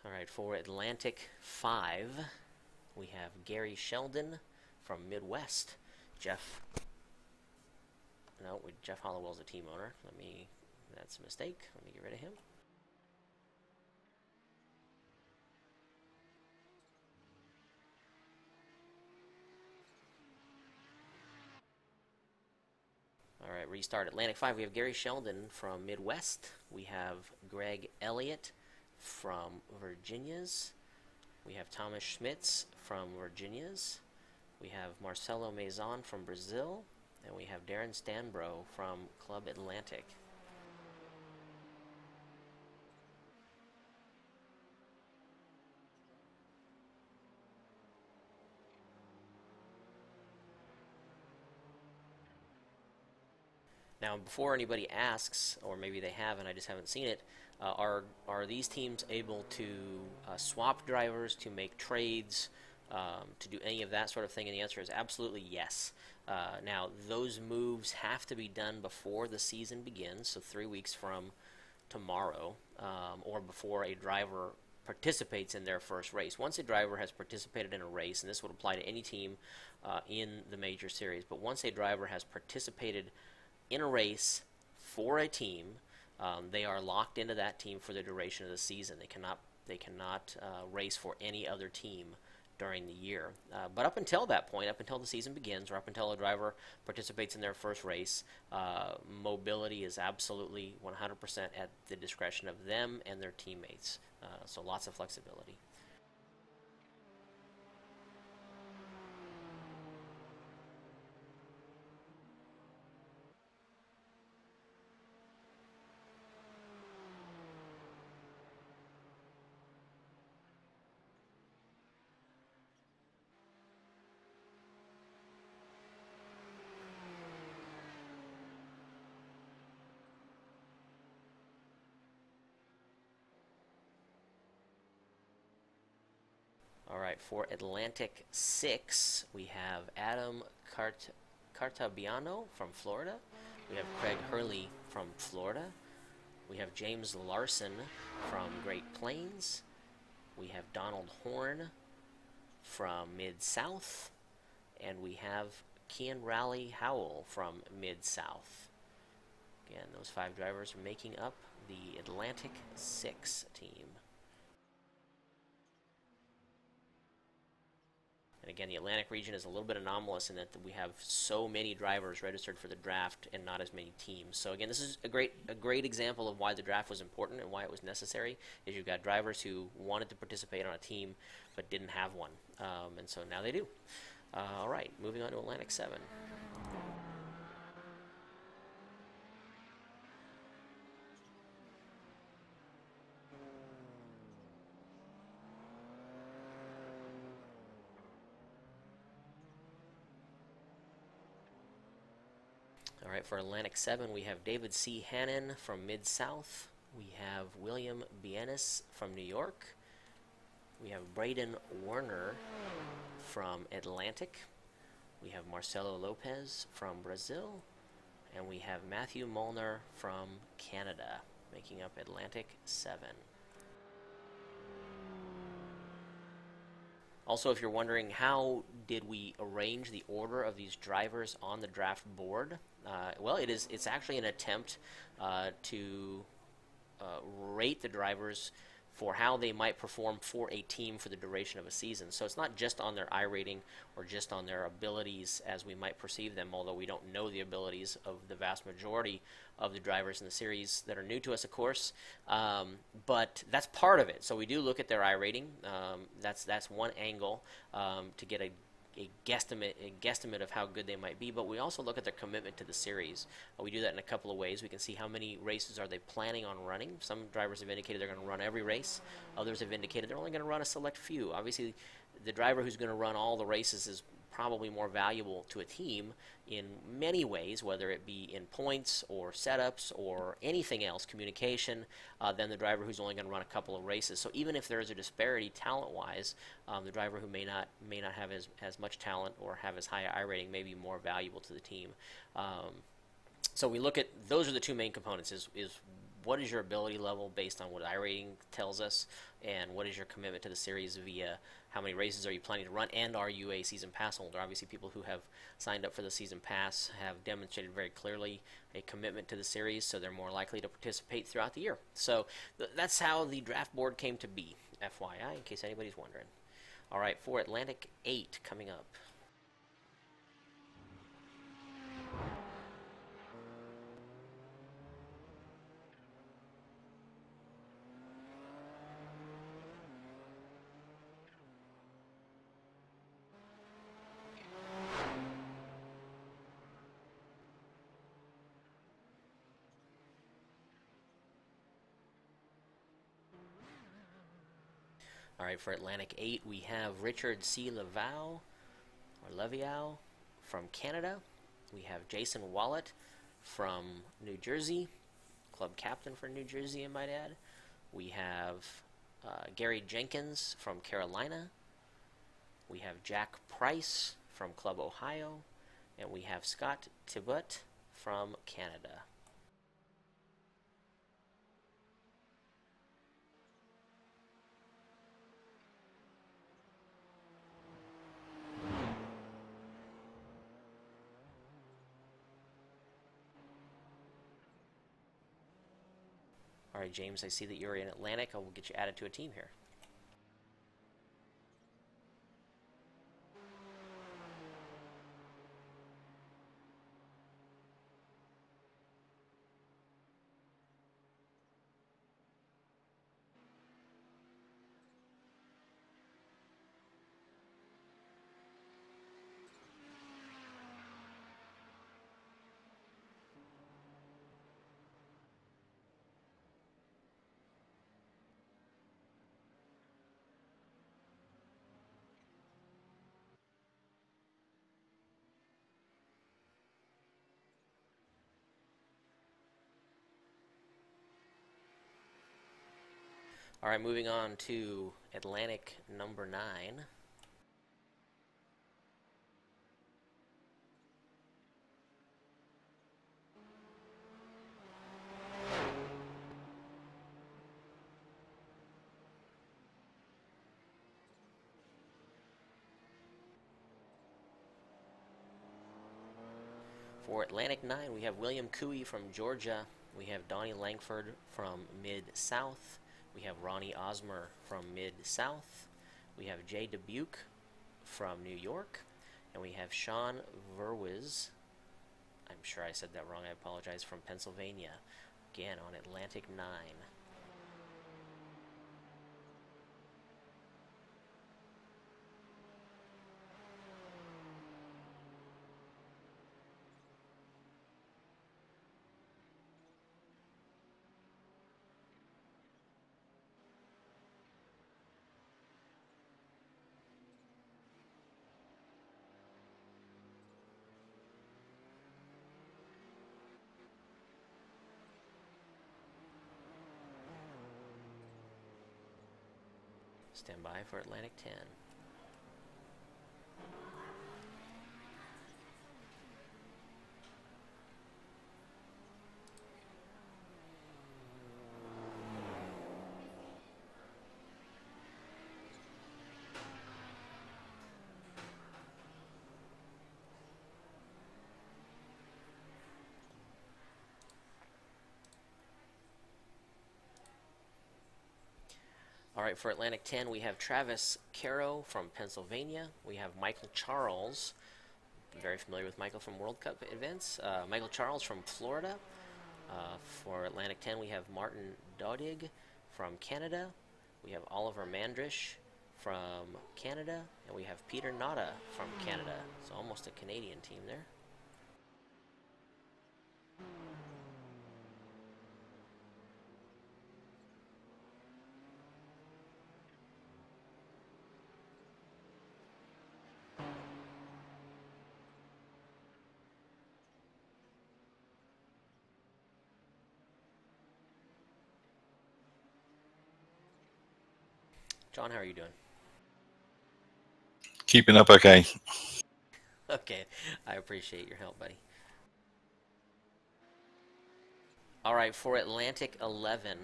[SPEAKER 1] All right, for Atlantic 5, we have Gary Sheldon from Midwest. Jeff Hollowell's a team owner. That's a mistake. Let me get rid of him. All right, restart. Atlantic 5, we have Gary Sheldon from Midwest. We have Greg Elliott from Virginia's. We have Thomas Schmitz from Virginia's. We have Marcelo Maison from Brazil. And we have Darren Stanbro from Club Atlantic. Now, before anybody asks, or maybe they have and I just haven't seen it, are these teams able to swap drivers, to make trades, to do any of that sort of thing? And the answer is absolutely yes. Now, those moves have to be done before the season begins, so 3 weeks from tomorrow, or before a driver participates in their first race. Once a driver has participated in a race, and this would apply to any team in the major series, but once a driver has participated in a race for a team, they are locked into that team for the duration of the season. They cannot race for any other team during the year. But up until that point, up until the season begins, or up until a driver participates in their first race, mobility is absolutely 100% at the discretion of them and their teammates. So lots of flexibility. All right, for Atlantic 6, we have Adam Cartabiano from Florida. We have Craig Hurley from Florida. We have James Larson from Great Plains. We have Donald Horn from Mid-South. And we have Kian Raleigh Howell from Mid-South. Again, those 5 drivers are making up the Atlantic 6 team. And again, the Atlantic region is a little bit anomalous in that we have so many drivers registered for the draft and not as many teams. So again, this is a great example of why the draft was important and why it was necessary. Is you've got drivers who wanted to participate on a team but didn't have one, and so now they do. All right, moving on to Atlantic 7. All right, for Atlantic 7, we have David C. Hannon from Mid-South. We have William Bienis from New York. We have Braden Werner from Atlantic. We have Marcelo Lopez from Brazil. And we have Matthew Molnar from Canada, making up Atlantic 7. Also, if you're wondering how did we arrange the order of these drivers on the draft board, well, it's actually an attempt to rate the drivers for how they might perform for a team for the duration of a season. So it's not just on their I rating or just on their abilities as we might perceive them, although we don't know the abilities of the vast majority of the drivers in the series that are new to us, of course. But that's part of it. So we do look at their I rating. That's one angle to get a guesstimate of how good they might be, but we also look at their commitment to the series. We do that in a couple of ways. We can see how many races are they planning on running. Some drivers have indicated they're going to run every race. Others have indicated they're only going to run a select few. Obviously, the driver who's going to run all the races is probably more valuable to a team in many ways, whether it be in points or setups or anything else, communication, than the driver who's only going to run a couple of races. So even if there is a disparity talent-wise, the driver who may not have as much talent or have as high I rating may be more valuable to the team. So we look at, those are the two main components, is what is your ability level based on what I rating tells us, and what is your commitment to the series via how many races are you planning to run, and are you a season pass holder? Obviously, people who have signed up for the season pass have demonstrated very clearly a commitment to the series, so they're more likely to participate throughout the year. So that's how the draft board came to be, FYI, in case anybody's wondering. All right, for Atlantic 8 coming up. All right, for Atlantic 8, we have Richard C. Leviau from Canada. We have Jason Wallet from New Jersey, club captain for New Jersey, I might add. We have Gary Jenkins from Carolina. We have Jack Price from Club Ohio. And we have Scott Tibbott from Canada. All right, James, I see that you're in Atlantic. I will get you added to a team here. All right, moving on to Atlantic number 9. For Atlantic 9, we have William Cooey from Georgia. We have Donnie Langford from Mid-South. We have Ronnie Osmer from Mid-South. We have Jay Dubuque from New York. And we have Sean Verwiz, I'm sure I said that wrong, I apologize, from Pennsylvania. Again, on Atlantic 9. Stand by for Atlantic 10. All right, for Atlantic 10, we have Travis Caro from Pennsylvania. We have Michael Charles. I'm very familiar with Michael from World Cup events. Michael Charles from Florida. For Atlantic 10, we have Martin Dodig from Canada. We have Oliver Mandrish from Canada. And we have Peter Nada from Canada. So almost a Canadian team there. John, how are you doing?
[SPEAKER 3] Keeping up okay.
[SPEAKER 1] Okay, I appreciate your help, buddy. All right, for Atlantic 11,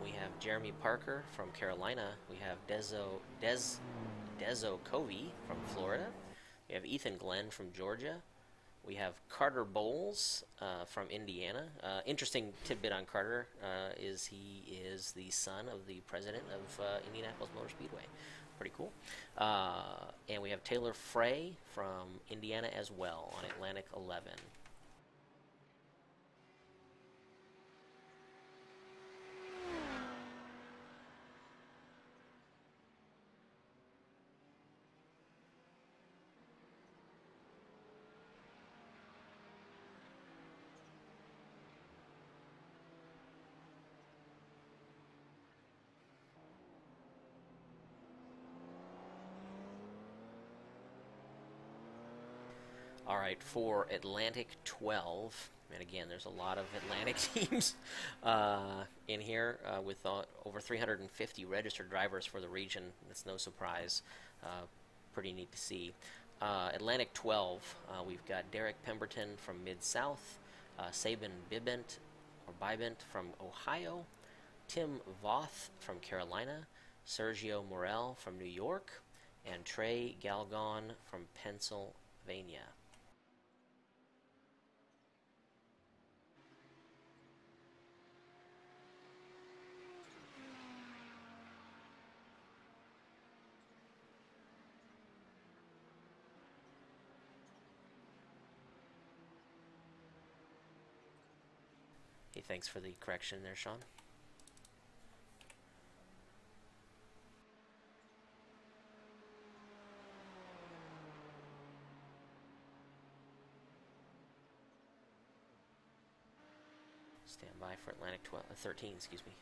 [SPEAKER 1] we have Jeremy Parker from Carolina. We have Dezo Covey from Florida. We have Ethan Glenn from Georgia. We have Carter Bowles from Indiana. Interesting tidbit on Carter is he is the son of the president of Indianapolis Motor Speedway. Pretty cool. And we have Taylor Frey from Indiana as well on Atlantic 11. All right, for Atlantic 12, and again, there's a lot of Atlantic teams in here with over 350 registered drivers for the region. That's no surprise. Pretty neat to see. Atlantic 12, we've got Derek Pemberton from Mid-South, Sabin Bibent from Ohio, Tim Voth from Carolina, Sergio Morel from New York, and Trey Galgon from Pennsylvania. Hey, thanks for the correction there, Sean. Stand by for Atlantic 13, excuse me.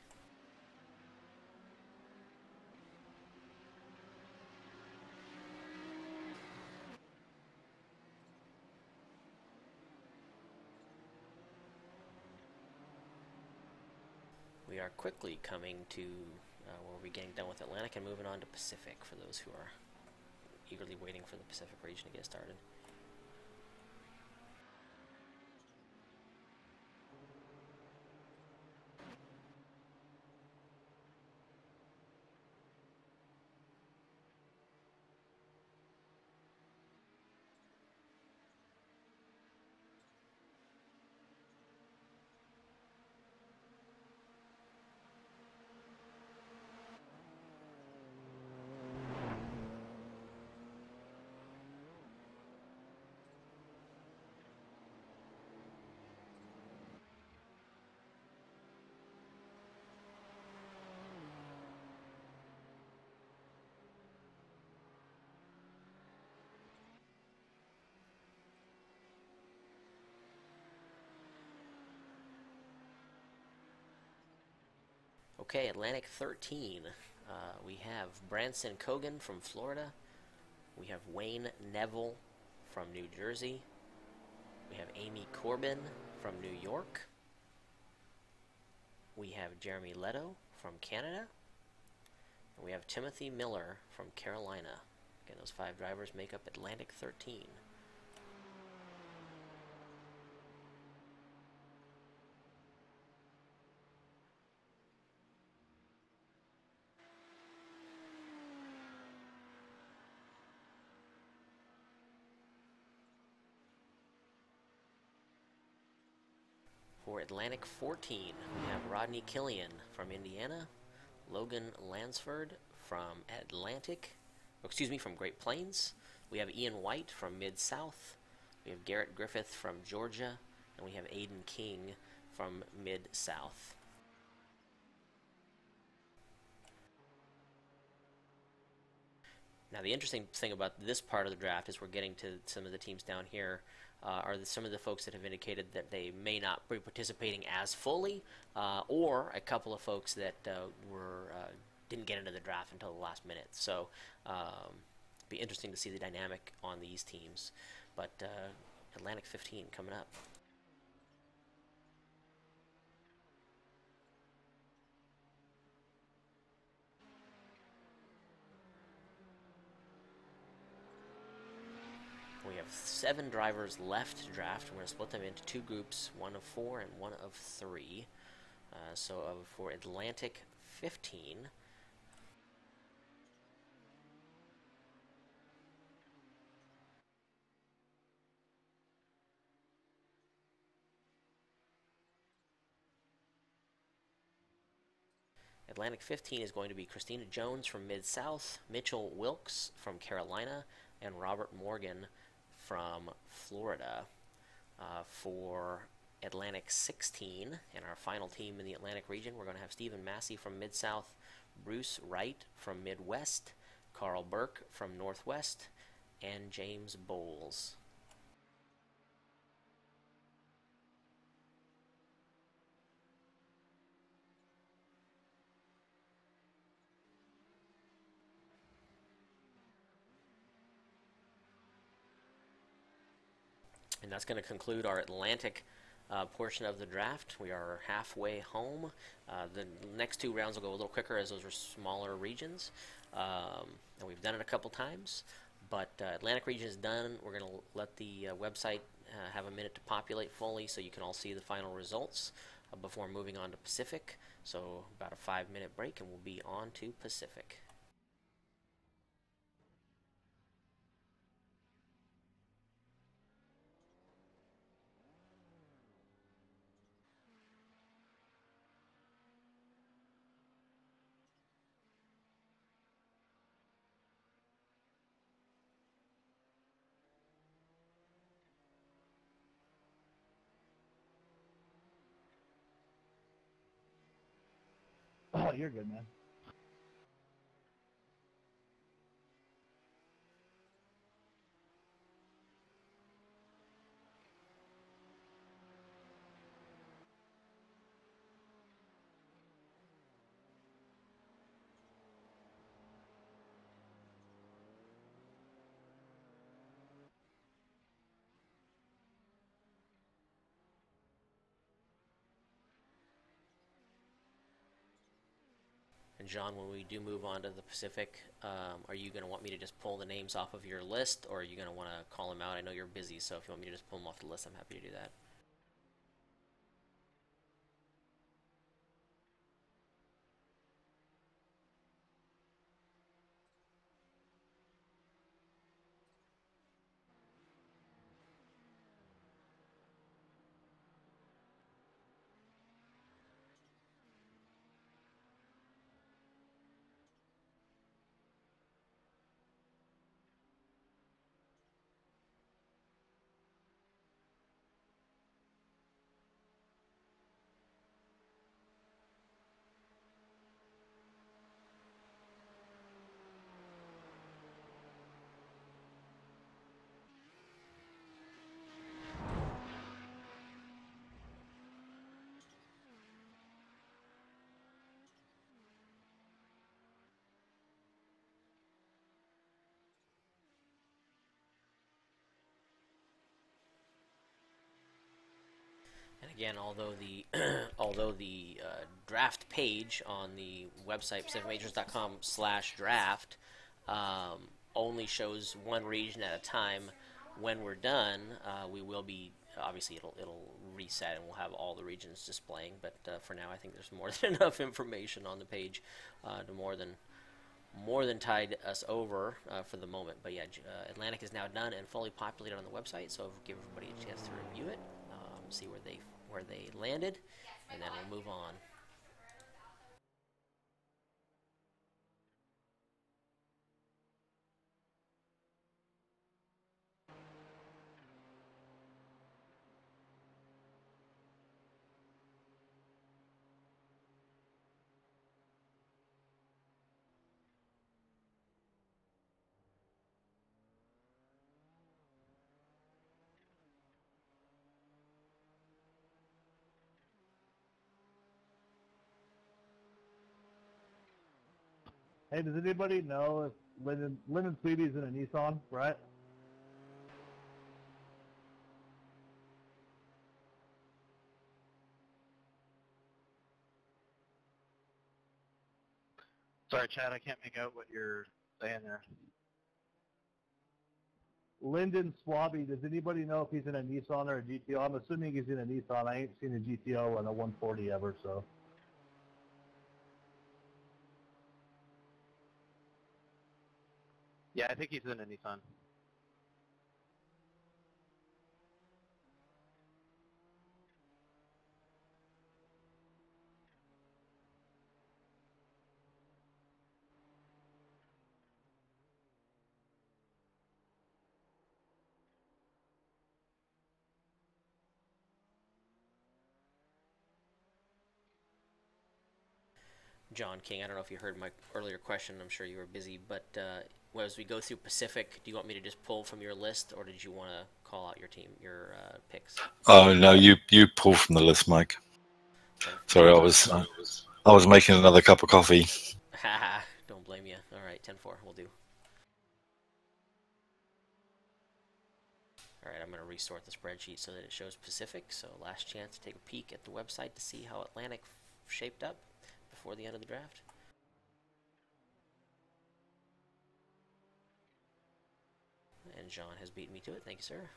[SPEAKER 1] We are quickly coming to we'll be getting done with Atlantic and moving on to Pacific for those who are eagerly waiting for the Pacific region to get started. Okay, Atlantic 13. We have Branson Cogan from Florida. We have Wayne Neville from New Jersey. We have Amy Corbin from New York. We have Jeremy Leto from Canada. And we have Timothy Miller from Carolina. Again, those 5 drivers make up Atlantic 13. For Atlantic 14, we have Rodney Killian from Indiana, Logan Lansford from from Great Plains. We have Ian White from Mid-South. We have Garrett Griffith from Georgia, and we have Aiden King from Mid-South. Now, the interesting thing about this part of the draft is we're getting to some of the teams down here some of the folks that have indicated that they may not be participating as fully, or a couple of folks that didn't get into the draft until the last minute. So be interesting to see the dynamic on these teams. But Atlantic 15 coming up. We have 7 drivers left to draft. We're going to split them into 2 groups, one of 4 and one of 3. For Atlantic 15, Atlantic 15 is going to be Christina Jones from Mid-South, Mitchell Wilkes from Carolina, and Robert Morgan from Florida. For Atlantic 16, and our final team in the Atlantic region, we're going to have Stephen Massey from Mid-South, Bruce Wright from Midwest, Carl Burke from Northwest, and James Bowles. And that's going to conclude our Atlantic portion of the draft. We are halfway home. The next 2 rounds will go a little quicker as those are smaller regions. And we've done it a couple times. But Atlantic region is done. We're going to let the website have a minute to populate fully so you can all see the final results before moving on to Pacific. So about a 5-minute break and we'll be on to Pacific.
[SPEAKER 8] Oh, you're good, man.
[SPEAKER 1] And John, when we do move on to the Pacific, are you going to want me to just pull the names off of your list, or are you going to want to call them out? I know you're busy, so if you want me to just pull them off the list, I'm happy to do that. And again, although the draft page on the website pacificmajors.com/draft only shows one region at a time, when we're done, we will be obviously it'll reset and we'll have all the regions displaying. But for now, I think there's more than enough information on the page to more than tide us over for the moment. But yeah, Atlantic is now done and fully populated on the website, so give everybody a chance to review it, see where they landed, and then we'll move on.
[SPEAKER 8] Hey, does anybody know if Lyndon Sweety's in a Nissan, right?
[SPEAKER 11] Sorry, Chad, I can't make out what you're saying there.
[SPEAKER 8] Lyndon Swabby, does anybody know if he's in a Nissan or a GTO? I'm assuming he's in a Nissan. I ain't seen a GTO and a 140 ever, so.
[SPEAKER 11] Yeah, I think he's in a Nissan.
[SPEAKER 1] John King, I don't know if you heard my earlier question. I'm sure you were busy, but as we go through Pacific, do you want me to just pull from your list, or did you want to call out your team, your picks?
[SPEAKER 3] Oh no, you pull from the list, Mike. Sorry, I was making another cup of coffee.
[SPEAKER 1] Haha, don't blame you. All right, 10-4, we'll do. All right, I'm going to resort the spreadsheet so that it shows Pacific. So last chance to take a peek at the website to see how Atlantic shaped up before the end of the draft. And John has beaten me to it. Thank you, sir.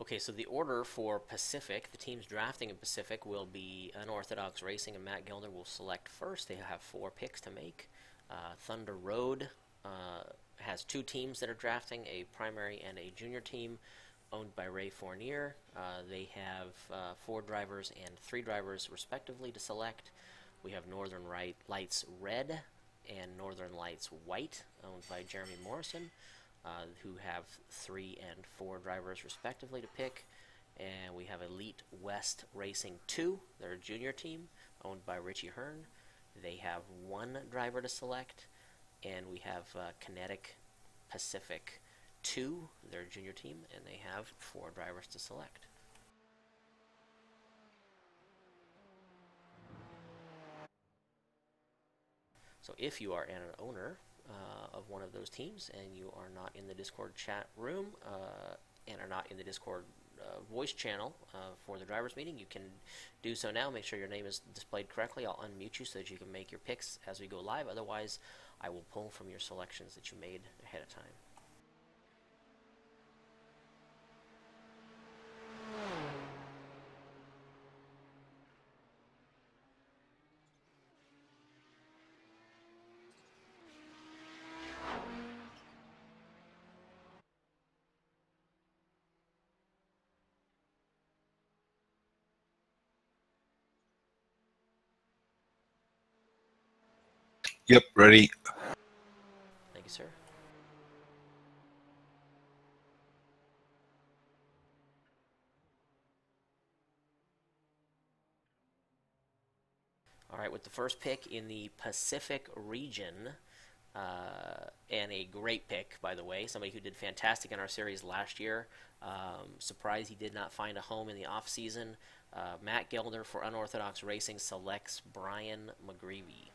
[SPEAKER 1] Okay, so the order for Pacific, the teams drafting in Pacific, will be Unorthodox Racing, and Matt Gilder will select first. They have 4 picks to make. Thunder Road has 2 teams that are drafting, a primary and a junior team, owned by Ray Fournier. They have 4 drivers and 3 drivers, respectively, to select. We have Northern Lights Red and Northern Lights White, owned by Jeremy Morrison. who have 3 and 4 drivers respectively to pick. And we have Elite West Racing 2, their junior team, owned by Richie Hearn. They have 1 driver to select. And we have Kinetic Pacific 2, their junior team, and they have 4 drivers to select. So if you are an owner of one of those teams and you are not in the Discord chat room and are not in the Discord voice channel for the drivers meeting, you can do so now. Make sure your name is displayed correctly. I'll unmute you so that you can make your picks as we go live. Otherwise, I will pull from your selections that you made ahead of time.
[SPEAKER 3] Yep, ready.
[SPEAKER 1] Thank you, sir. All right, with the first pick in the Pacific region, and a great pick, by the way, somebody who did fantastic in our series last year. Surprised he did not find a home in the off-season. Matt Gelder for Unorthodox Racing selects Brian McGreevy.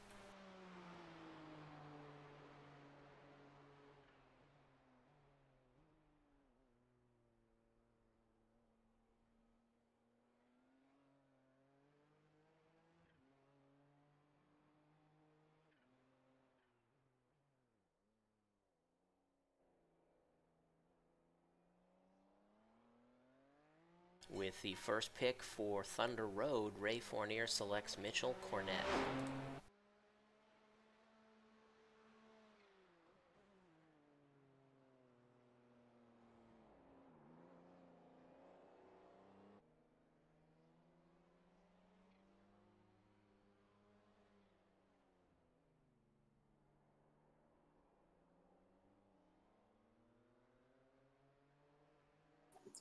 [SPEAKER 1] With the first pick for Thunder Road, Ray Fournier selects Mitchell Cornett.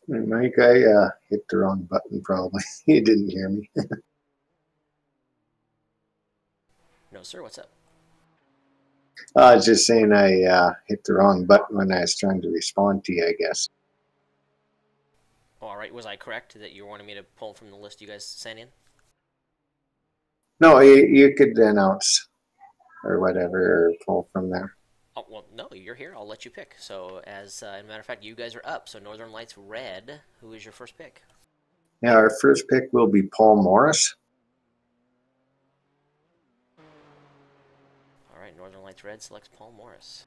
[SPEAKER 12] Mike, I hit the wrong button probably. You didn't hear me.
[SPEAKER 1] No, sir, what's up?
[SPEAKER 12] I was just saying I hit the wrong button when I was trying to respond to you, I guess.
[SPEAKER 1] All right, was I correct that you wanted me to pull from the list you guys sent in?
[SPEAKER 12] No, you could announce or whatever, or pull from there.
[SPEAKER 1] Oh, well, no, you're here. I'll let you pick. So, as a matter of fact, you guys are up. So, Northern Lights Red, who is your first pick?
[SPEAKER 12] Yeah, our first pick will be Paul Morris.
[SPEAKER 1] All right, Northern Lights Red selects Paul Morris.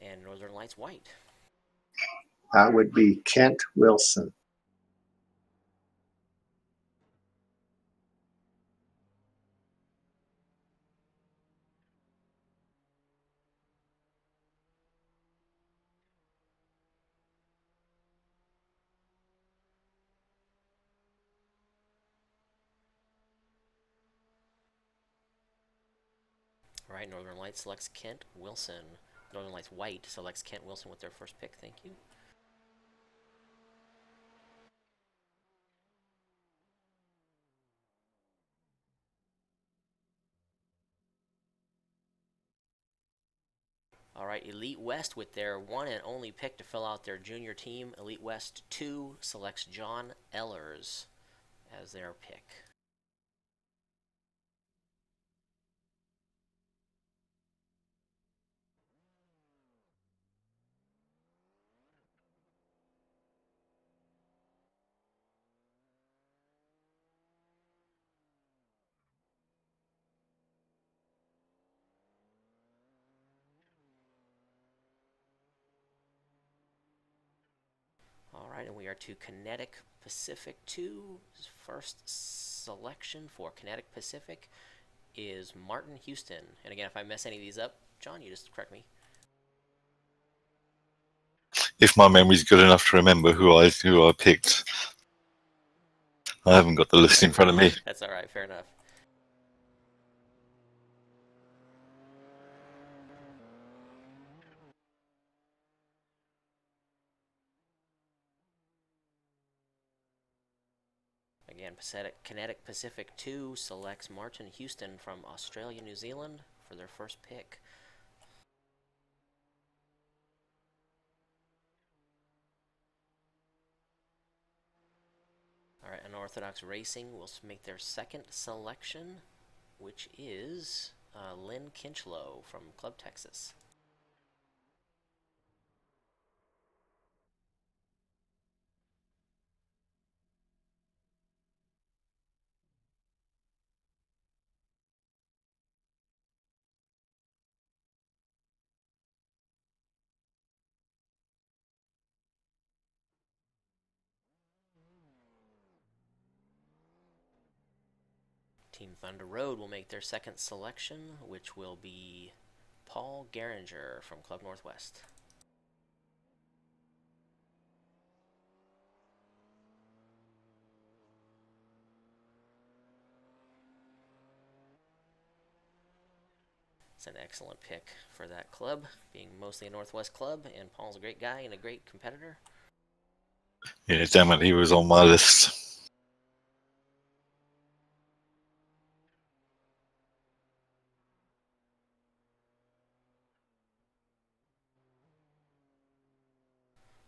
[SPEAKER 1] And Northern Lights White.
[SPEAKER 12] That would be Kent Wilson.
[SPEAKER 1] All right, Northern Lights selects Kent Wilson. Northern Lights White selects Kent Wilson with their first pick. Thank you. All right, Elite West with their one and only pick to fill out their junior team. Elite West 2 selects John Ellers as their pick. All right, and we are to Kinetic Pacific 2. First selection for Kinetic Pacific is Martin Houston. And again, if I mess any of these up, John, you just correct me.
[SPEAKER 3] if my memory's good enough to remember who I picked. I haven't got the list in front of me.
[SPEAKER 1] That's all right. Fair enough. Again, Kinetic Pacific 2 selects Martin Houston from Australia, New Zealand for their first pick. All right, Unorthodox Racing will make their second selection, which is Lynn Kinchlow from Club Texas. Team Thunder Road will make their second selection, which will be Paul Geringer from Club Northwest. It's an excellent pick for that club, being mostly a Northwest club, and Paul's a great guy and a great competitor.
[SPEAKER 3] Yeah, damn it, he was on my list.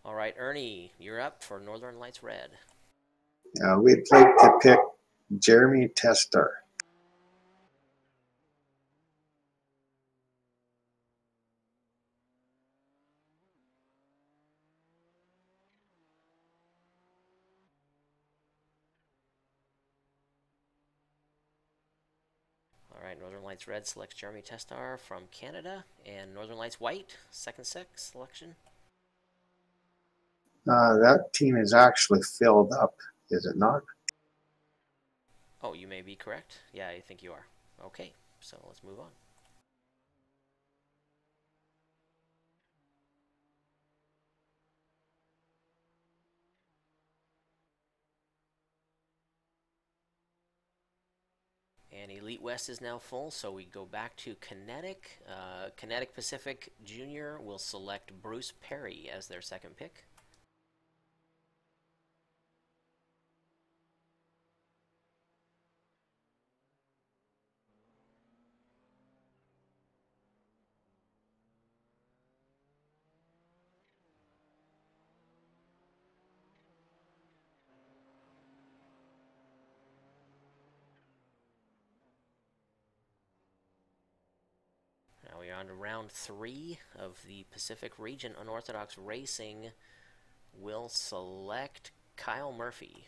[SPEAKER 1] All right, Ernie, you're up for Northern Lights Red.
[SPEAKER 12] We'd like to pick Jeremy Tester.
[SPEAKER 1] All right, Northern Lights Red selects Jeremy Testar from Canada, and Northern Lights White, second selection.
[SPEAKER 12] That team is actually filled up, is it not?
[SPEAKER 1] Oh, you may be correct. Yeah, I think you are. Okay, so let's move on. And Elite West is now full, so we go back to Kinetic. Kinetic Pacific Junior will select Bruce Perry as their second pick. Now we are on to round 3 of the Pacific region. Unorthodox Racing will select Kyle Murphy.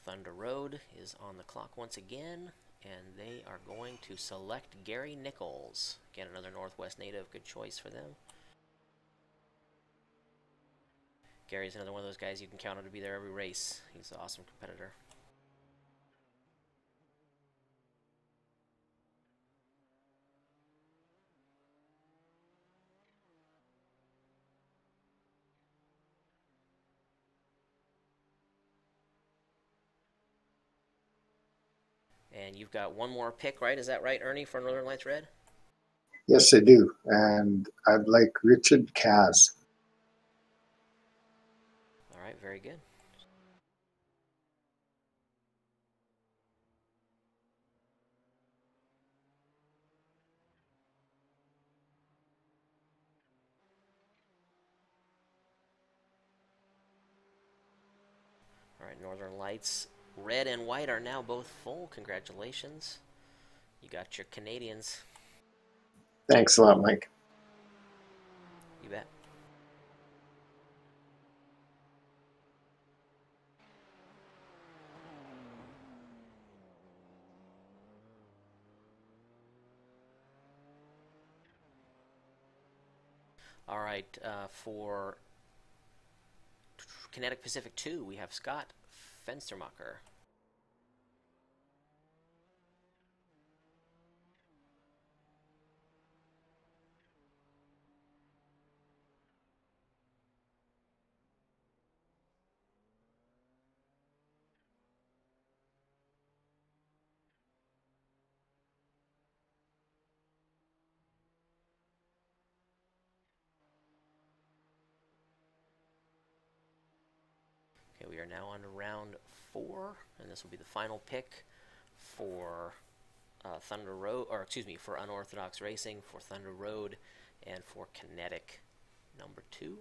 [SPEAKER 1] Thunder Road is on the clock once again, and they are going to select Gary Nichols. Again, another Northwest native, good choice for them. Gary's another one of those guys you can count on to be there every race. He's an awesome competitor. And you've got one more pick, right? Is that right, Ernie, for Northern Lights Red?
[SPEAKER 12] Yes, I do. And I'd like Richard Kaz.
[SPEAKER 1] All right, very good. All right, Northern Lights Red and White are now both full. Congratulations. You got your Canadians.
[SPEAKER 12] Thanks a lot, Mike.
[SPEAKER 1] You bet. All right, for Kinetic Pacific 2, we have Scott Fenstermacher. Okay, we are now on to round 4, and this will be the final pick for Thunder Road, or excuse me, for Unorthodox Racing, for Thunder Road, and for Kinetic number 2.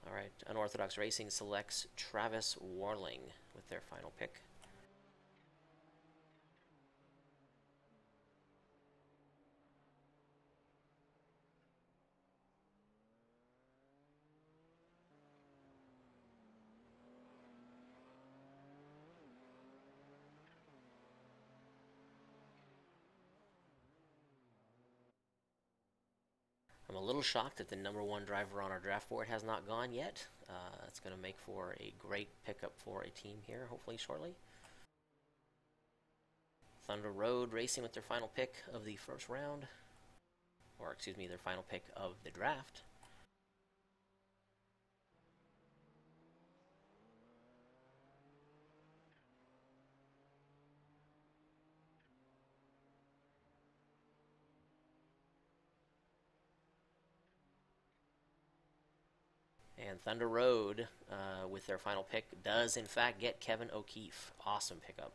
[SPEAKER 1] All right, Unorthodox Racing selects Travis Warling with their final pick. I'm a little shocked that the number 1 driver on our draft board has not gone yet. It's going to make for a great pickup for a team here, hopefully shortly. Thunder Road Racing with their final pick of the first round, or excuse me, their final pick of the draft. And Thunder Road, with their final pick, does in fact get Kevin O'Keefe. Awesome pickup.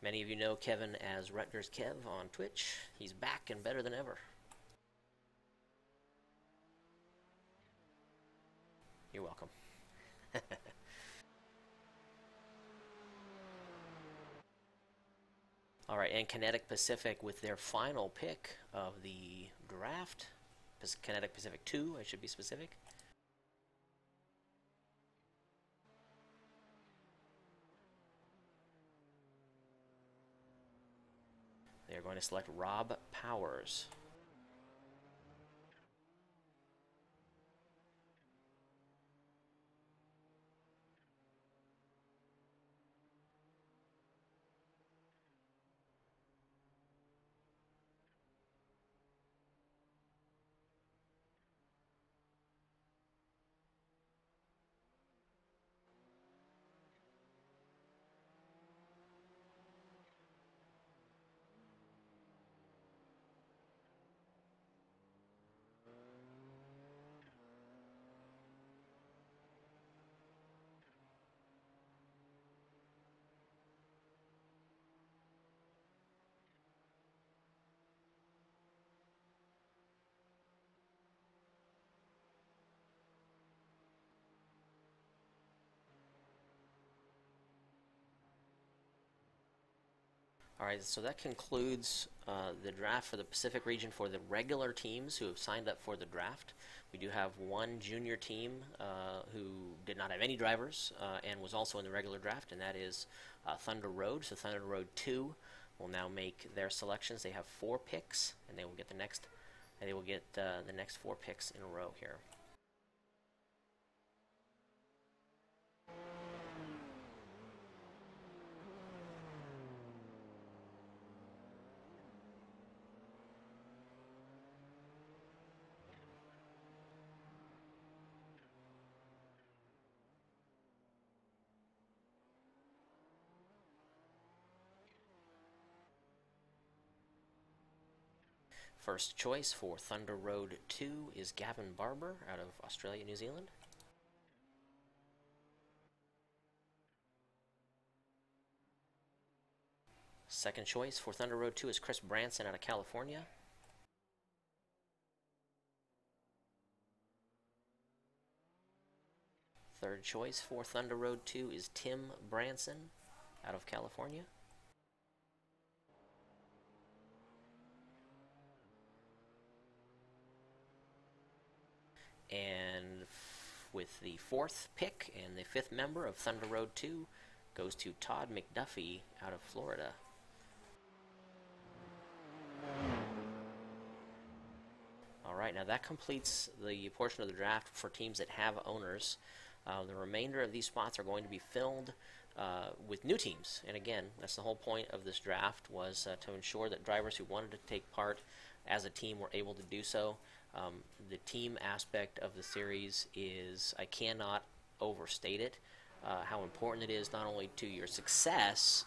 [SPEAKER 1] Many of you know Kevin as Rutgers Kev on Twitch. He's back and better than ever. You're welcome. All right, and Kinetic Pacific with their final pick of the draft. Kinetic Pacific 2, I should be specific. They are going to select Rob Powers. Alright, so that concludes the draft for the Pacific region for the regular teams who have signed up for the draft. We do have one junior team who did not have any drivers and was also in the regular draft, and that is Thunder Road. So Thunder Road 2 will now make their selections. They have 4 picks, and they will get the next the next 4 picks in a row here. First choice for Thunder Road 2 is Gavin Barber out of Australia, New Zealand. Second choice for Thunder Road 2 is Chris Branson out of California. Third choice for Thunder Road 2 is Tim Branson out of California. And with the fourth pick and the fifth member of Thunder Road 2 goes to Todd McDuffie out of Florida. Alright, now that completes the portion of the draft for teams that have owners. The remainder of these spots are going to be filled with new teams. And again, that's the whole point of this draft, was to ensure that drivers who wanted to take part as a team were able to do so. The team aspect of the series is, I cannot overstate it, how important it is not only to your success,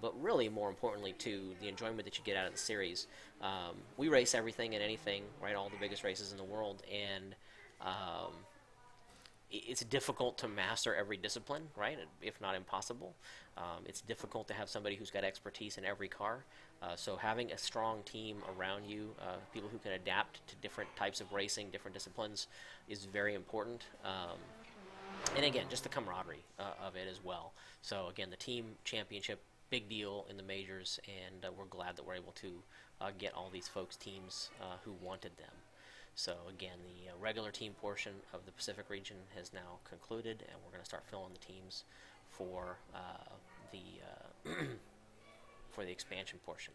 [SPEAKER 1] but really more importantly to the enjoyment that you get out of the series. We race everything and anything, right? All the biggest races in the world, and it's difficult to master every discipline, right? If not impossible. It's difficult to have somebody who's got expertise in every car. So having a strong team around you, people who can adapt to different types of racing, different disciplines, is very important. And again, just the camaraderie of it as well. So again, the team championship, big deal in the majors, and we're glad that we're able to get all these folks teams who wanted them. So again, the regular team portion of the Pacific region has now concluded, and we're going to start filling the teams for for the expansion portion.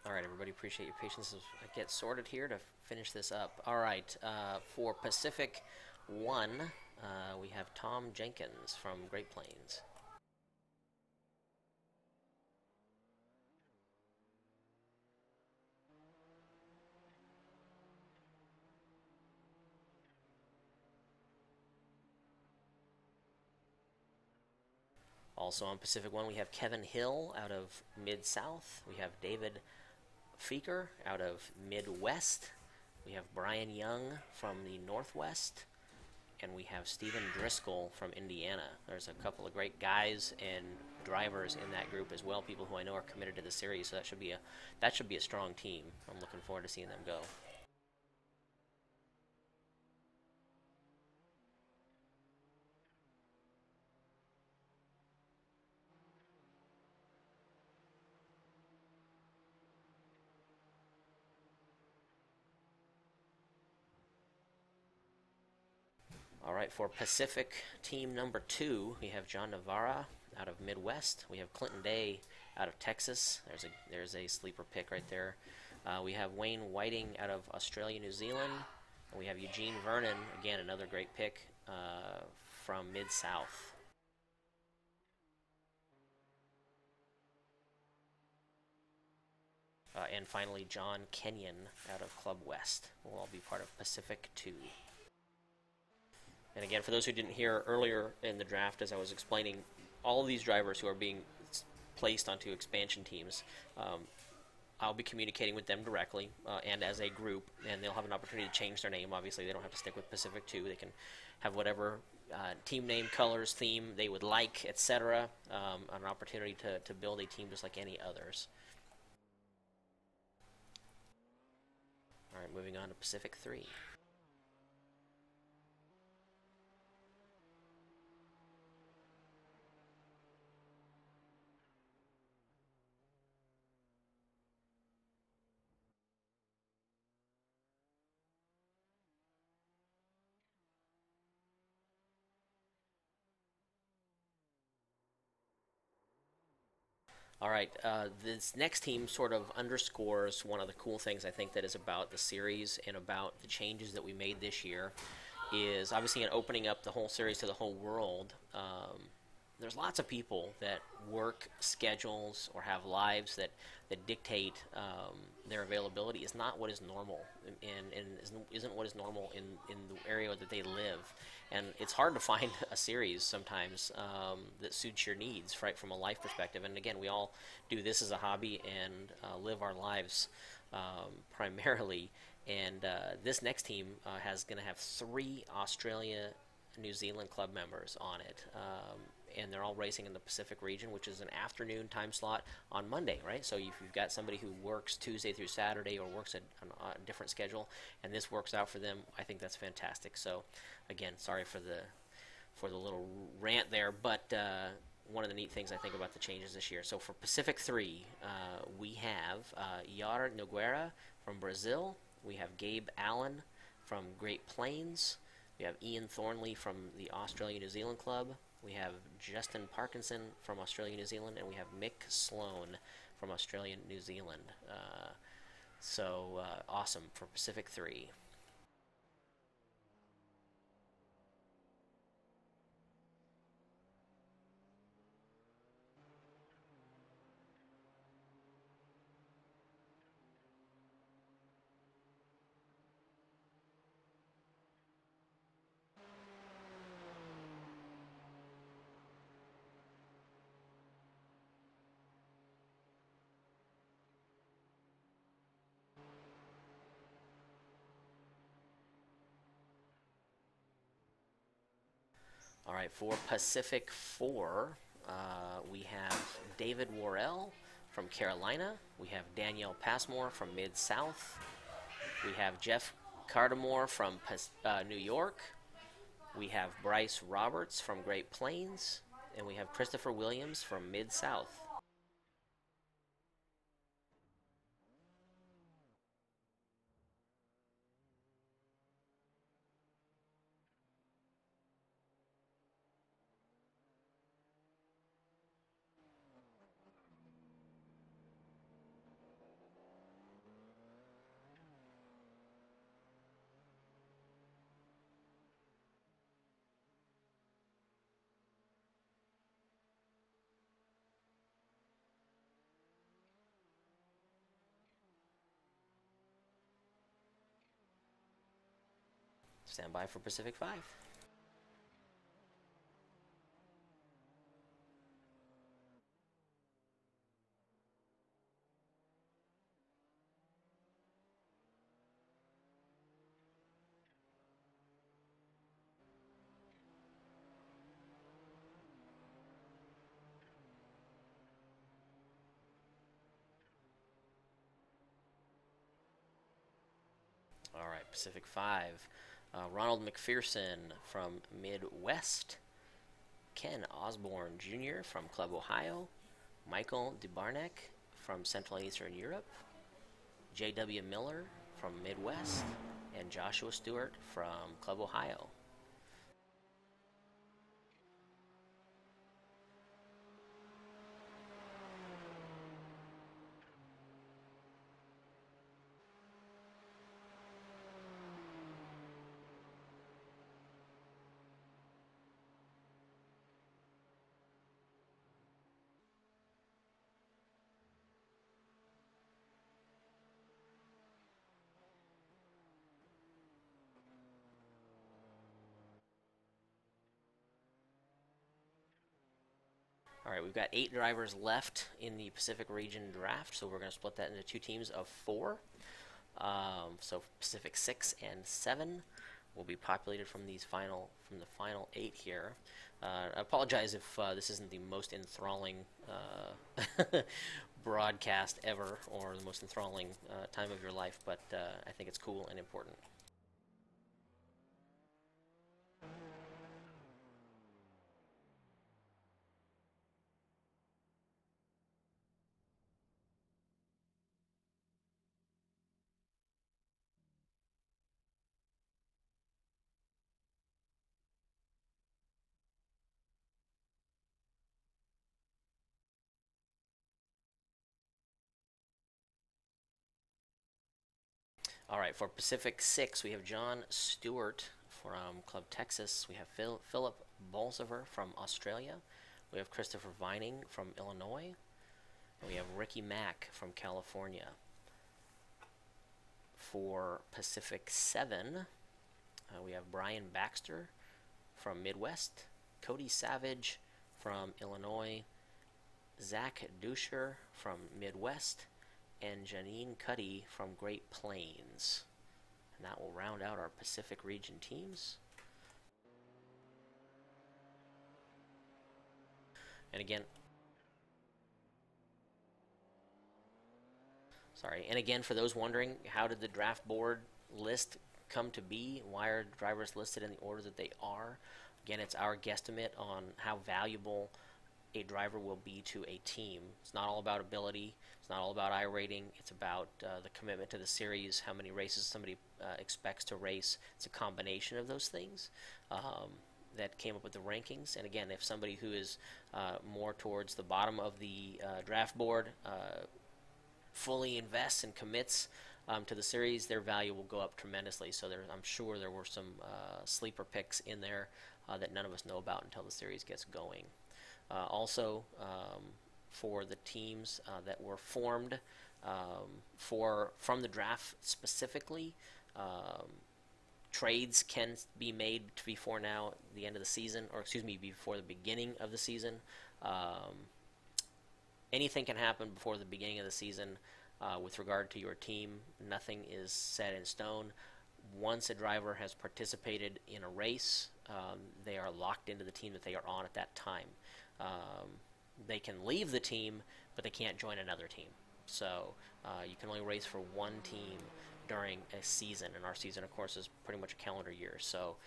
[SPEAKER 1] All right, everybody, appreciate your patience as I get sorted here to finish this up. All right, for Pacific 1, we have Tom Jenkins from Great Plains. Also on Pacific 1, we have Kevin Hill out of Mid-South. We have David Feeker out of Midwest. We have Brian Young from the Northwest. And we have Stephen Driscoll from Indiana. There's a couple of great guys and drivers in that group as well, people who I know are committed to the series, so that should be a strong team. I'm looking forward to seeing them go. All right, for Pacific team number 2, we have John Navarra out of Midwest. We have Clinton Day out of Texas. There's a sleeper pick right there. We have Wayne Whiting out of Australia, New Zealand. And we have Eugene Vernon, again, another great pick from Mid-South. And finally, John Kenyon out of Club West will all be part of Pacific 2. And again, for those who didn't hear earlier in the draft, as I was explaining, all of these drivers who are being placed onto expansion teams, I'll be communicating with them directly and as a group, and they'll have an opportunity to change their name. Obviously, they don't have to stick with Pacific 2. They can have whatever team name, colors, theme they would like, etc. An opportunity to build a team just like any others. All right, moving on to Pacific 3. All right, this next team sort of underscores one of the cool things I think that is about the series and about the changes that we made this year is obviously in opening up the whole series to the whole world. There's lots of people that work schedules or have lives that dictate their availability is not what is normal and isn't what is normal in the area that they live. And it's hard to find a series sometimes that suits your needs, right, from a life perspective. And again, we all do this as a hobby and live our lives primarily. And this next team has going to have 3 Australia New Zealand club members on it. And they're all racing in the Pacific region, which is an afternoon time slot on Monday, right? So if you've got somebody who works Tuesday through Saturday or works a different schedule, and this works out for them, I think that's fantastic. So, again, sorry for the little rant there, but one of the neat things I think about the changes this year. So for Pacific 3, we have Yara Nogueira from Brazil. We have Gabe Allen from Great Plains. We have Ian Thornley from the Australia-New Zealand Club. We have Justin Parkinson from Australia-New Zealand, and we have Mick Sloan from Australia-New Zealand. Awesome for Pacific 3. All right, for Pacific 4, we have David Worrell from Carolina. We have Danielle Passmore from Mid-South. We have Jeff Cardamore from New York. We have Bryce Roberts from Great Plains. And we have Christopher Williams from Mid-South. Stand by for Pacific 5. All right, Pacific 5. Ronald McPherson from Midwest. Ken Osborne Jr. from Club Ohio. Michael DeBarnek from Central and Eastern Europe. J.W. Miller from Midwest. And Joshua Stewart from Club Ohio. All right, we've got 8 drivers left in the Pacific Region draft, so we're going to split that into 2 teams of 4. So Pacific 6 and 7 will be populated from the final 8 here. I apologize if this isn't the most enthralling broadcast ever, or the most enthralling time of your life, but I think it's cool and important. All right, for Pacific 6, we have John Stewart from Club Texas. We have Philip Bolsover from Australia. We have Christopher Vining from Illinois. And we have Ricky Mack from California. For Pacific 7, we have Brian Baxter from Midwest, Cody Savage from Illinois, Zach Duscher from Midwest, and Janine Cuddy from Great Plains. And that will round out our Pacific region teams. And again, for those wondering, how did the draft board list come to be? Why are drivers listed in the order that they are? Again, it's our guesstimate on how valuable a driver will be to a team. It's not all about ability. It's not all about iRating. It's about the commitment to the series, how many races somebody expects to race. It's a combination of those things that came up with the rankings. And again, if somebody who is more towards the bottom of the draft board fully invests and commits to the series, their value will go up tremendously. So I'm sure there were some sleeper picks in there that none of us know about until the series gets going. Also, for the teams that were formed from the draft specifically, trades can be made before now the end of the season, or excuse me, before the beginning of the season. Anything can happen before the beginning of the season with regard to your team. Nothing is set in stone. Once a driver has participated in a race, they are locked into the team that they are on at that time. They can leave the team, but they can't join another team. So you can only race for one team during a season, and our season, of course, is pretty much a calendar year. So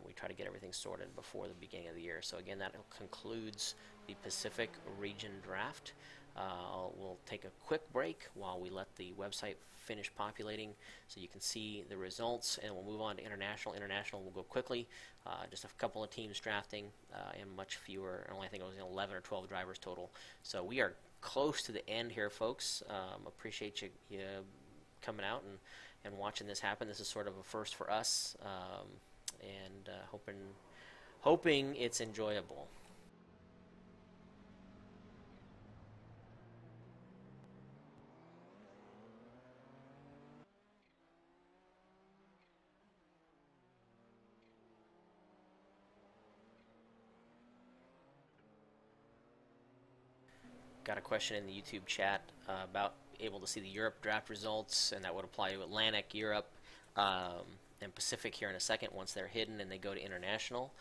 [SPEAKER 1] we try to get everything sorted before the beginning of the year. So again, that concludes the Pacific Region Draft. We'll take a quick break while we let the website finish populating so you can see the results, and we'll move on to International. International will go quickly. Just a couple of teams drafting and much fewer. I think it was 11 or 12 drivers total. So we are close to the end here, folks. Appreciate you coming out and watching this happen. This is sort of a first for us, and hoping it's enjoyable. Got a question in the YouTube chat about able to see the Europe draft results, and that would apply to Atlantic, Europe, and Pacific here in a second. Once they're hidden and they go to International,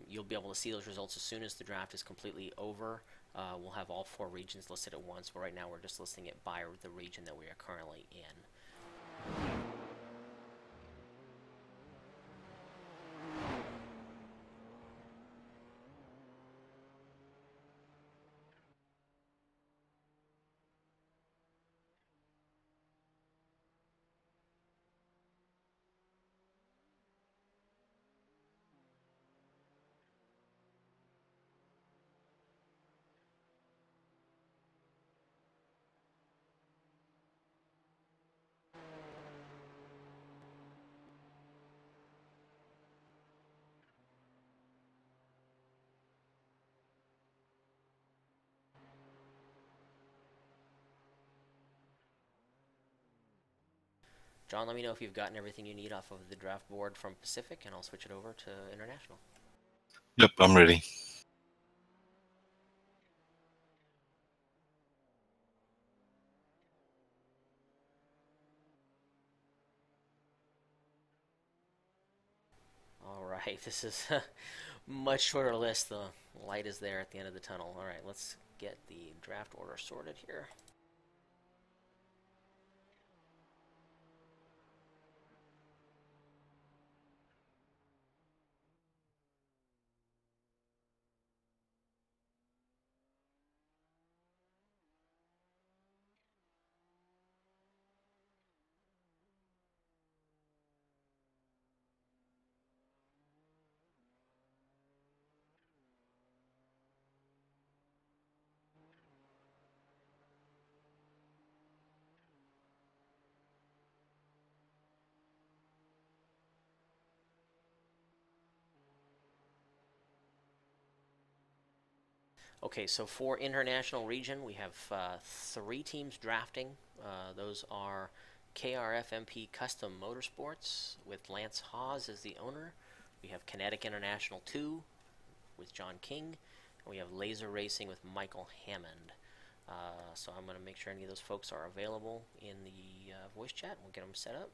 [SPEAKER 1] you'll be able to see those results as soon as the draft is completely over. We'll have all 4 regions listed at once, but right now we're just listing it by the region that we are currently in. John, let me know if you've gotten everything you need off of the draft board from Pacific, and I'll switch it over to International.
[SPEAKER 3] Yep, I'm ready.
[SPEAKER 1] All right, this is a much shorter list. The light is there at the end of the tunnel. All right, let's get the draft order sorted here. Okay, so for international region, we have 3 teams drafting. Those are KRFMP Custom Motorsports with Lance Hawes as the owner. We have Kinetic International 2 with John King. And we have Laser Racing with Michael Hammond. So I'm going to make sure any of those folks are available in the voice chat. We'll get them set up.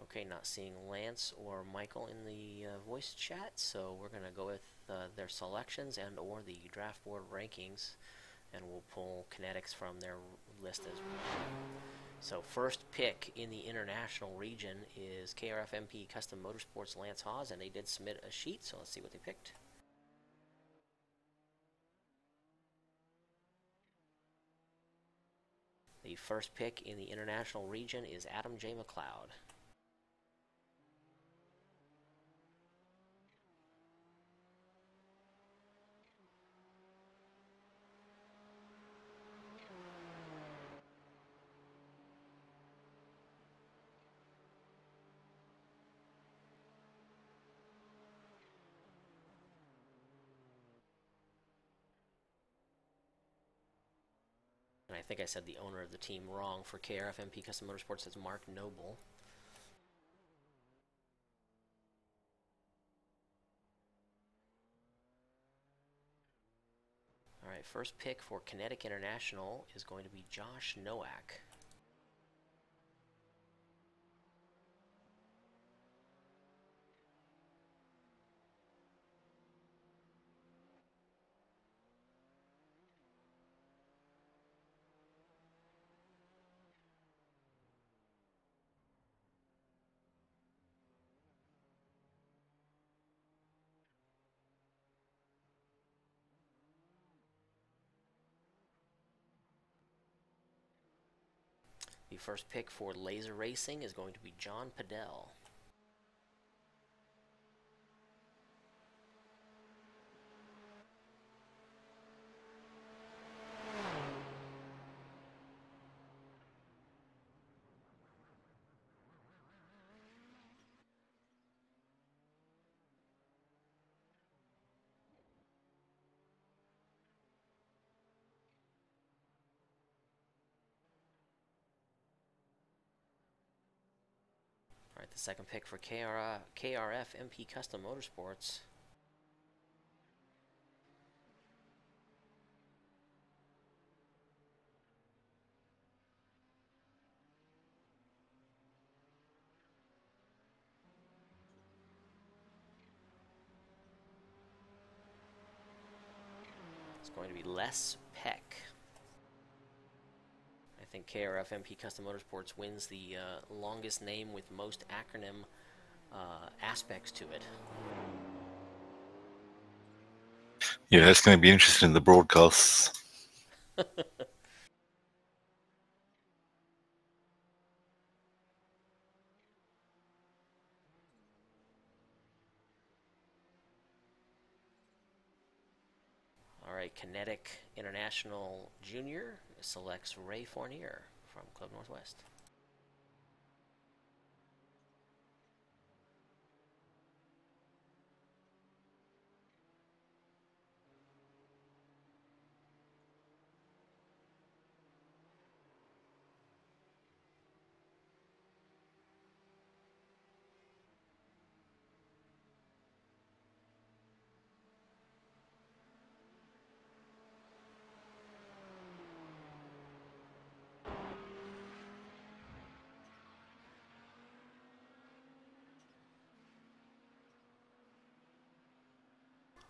[SPEAKER 1] Okay, not seeing Lance or Michael in the voice chat, so we're going to go with their selections and or the draft board rankings, and we'll pull Kinetics from their list as well. So first pick in the international region is KRFMP Custom Motorsports Lance Hawes, and they did submit a sheet, so let's see what they picked. The first pick in the international region is Adam J. McLeod. And I think I said the owner of the team wrong. For KRFMP Custom Motorsports, it's Mark Noble. Alright, first pick for Kinetic International is going to be Josh Nowak. The first pick for Laser Racing is going to be John Padell. Alright, the second pick for KRF MP Custom Motorsports. It's going to be Les Peck. I think KRF MP Custom Motorsports wins the longest name with most acronym aspects to it.
[SPEAKER 3] Yeah, that's going to be interesting in the broadcasts.
[SPEAKER 1] Alright, Kinetic International Junior selects Ray Fournier from Club Northwest.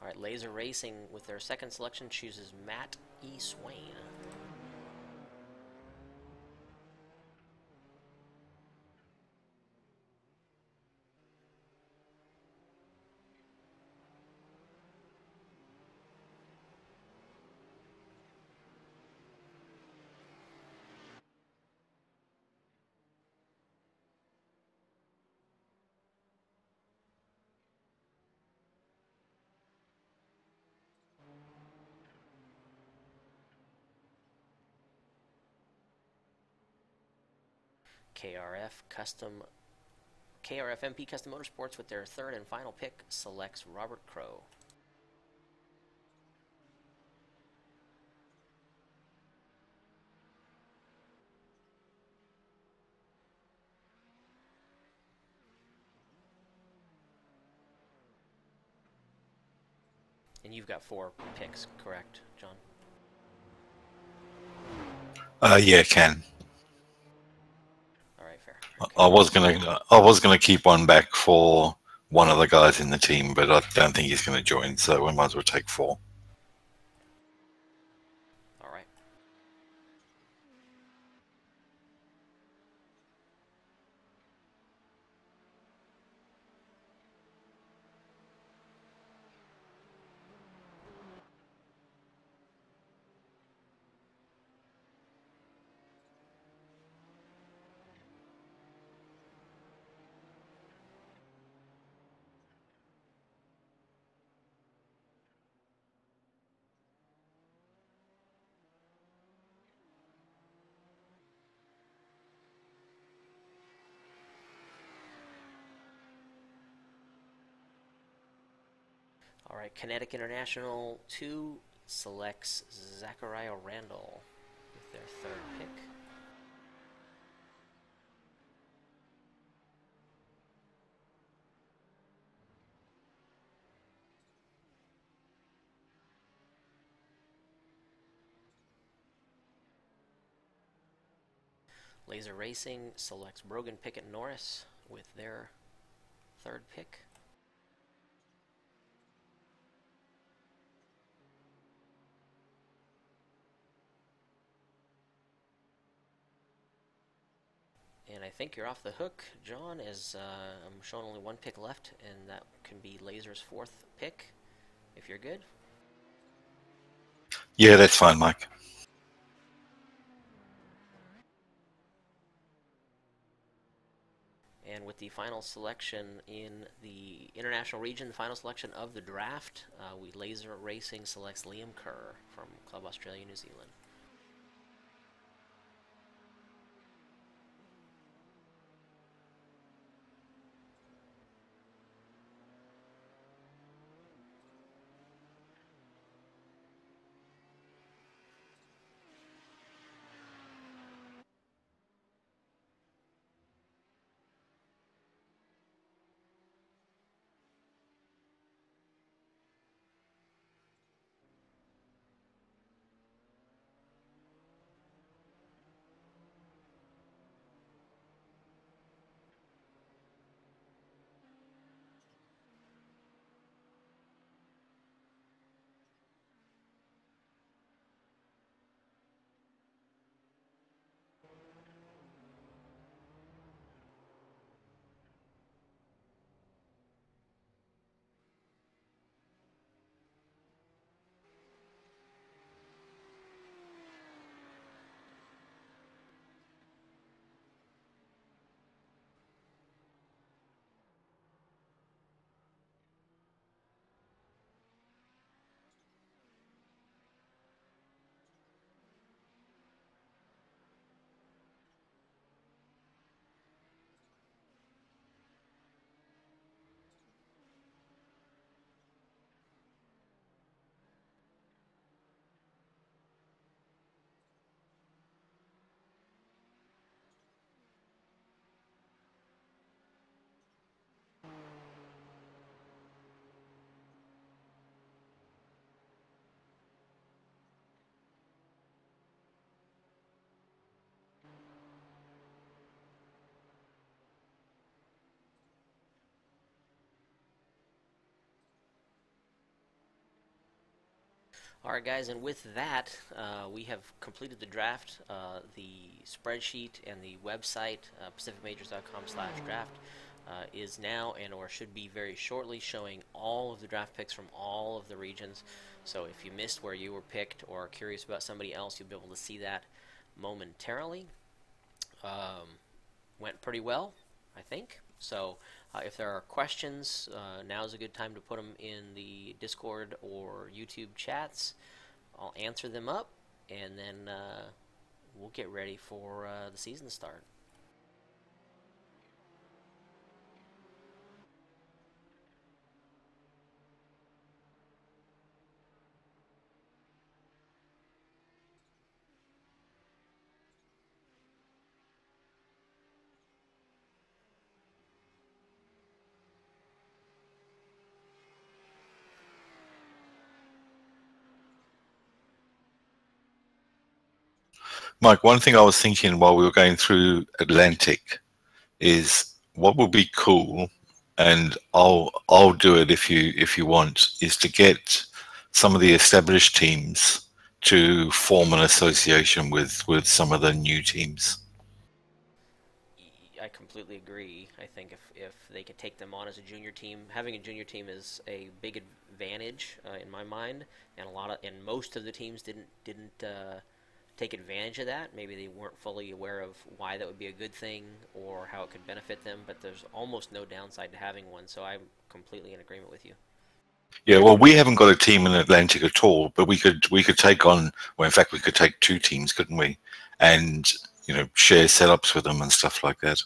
[SPEAKER 1] Alright, Laser Racing with their second selection chooses Matt E. Swain. KRF MP Custom Motorsports with their third and final pick selects Robert Crow. And you've got 4 picks, correct, John?
[SPEAKER 3] Yeah, can.
[SPEAKER 1] All right, fair.
[SPEAKER 3] I was gonna keep one back for one of the guys in the team, but I don't think he's gonna join, so we might as well take 4.
[SPEAKER 1] All right. All right, Kinetic International 2 selects Zachariah Randall with their third pick. Laser Racing selects Brogan Pickett Norris with their third pick. And I think you're off the hook, John, as I'm showing only 1 pick left, and that can be Laser's 4th pick, if you're good.
[SPEAKER 3] Yeah, that's fine, Mike.
[SPEAKER 1] And with the final selection in the international region, the final selection of the draft, Laser Racing selects Liam Kerr from Club Australia, New Zealand. All right, guys, and with that, we have completed the draft. The spreadsheet and the website, pacificmajors.com/draft, is now and or should be very shortly showing all of the draft picks from all of the regions. So if you missed where you were picked or are curious about somebody else, you'll be able to see that momentarily. Went pretty well, I think. So if there are questions, now is a good time to put them in the Discord or YouTube chats. I'll answer them up, and then we'll get ready for the season to start.
[SPEAKER 3] Mike, one thing I was thinking while we were going through Atlantic is what would be cool, and I'll do it if you want, is to get some of the established teams to form an association with some of the new teams.
[SPEAKER 1] I completely agree. I think if they could take them on as a junior team, having a junior team is a big advantage in my mind, and most of the teams didn't take advantage of that. Maybe they weren't fully aware of why that would be a good thing or how it could benefit them. But there's almost no downside to having one, so I'm completely in agreement with you.
[SPEAKER 3] Yeah, well, we haven't got a team in Atlantic at all, but we could take on. Well, in fact, we could take 2 teams, couldn't we? And share setups with them and stuff like that.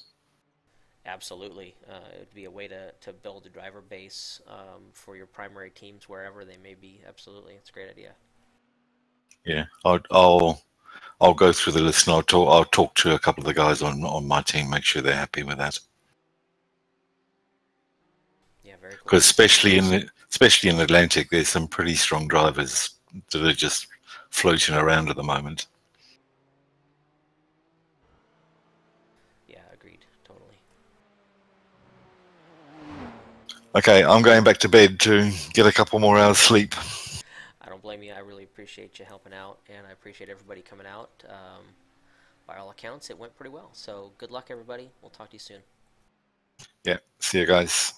[SPEAKER 1] Absolutely. It would be a way to build a driver base for your primary teams wherever they may be. Absolutely. It's a great idea.
[SPEAKER 3] Yeah, I'll go through the list and I'll talk to a couple of the guys on my team, make sure they're happy with that.
[SPEAKER 1] Yeah, very cool.
[SPEAKER 3] Because especially in Atlantic, there's some pretty strong drivers that are just floating around at the moment.
[SPEAKER 1] Yeah, agreed. Totally.
[SPEAKER 3] Okay, I'm going back to bed to get a couple more hours sleep.
[SPEAKER 1] I don't blame you. I really appreciate you helping out, and I appreciate everybody coming out. By all accounts, it went pretty well. So good luck, everybody. We'll talk to you soon.
[SPEAKER 3] Yeah, see you guys.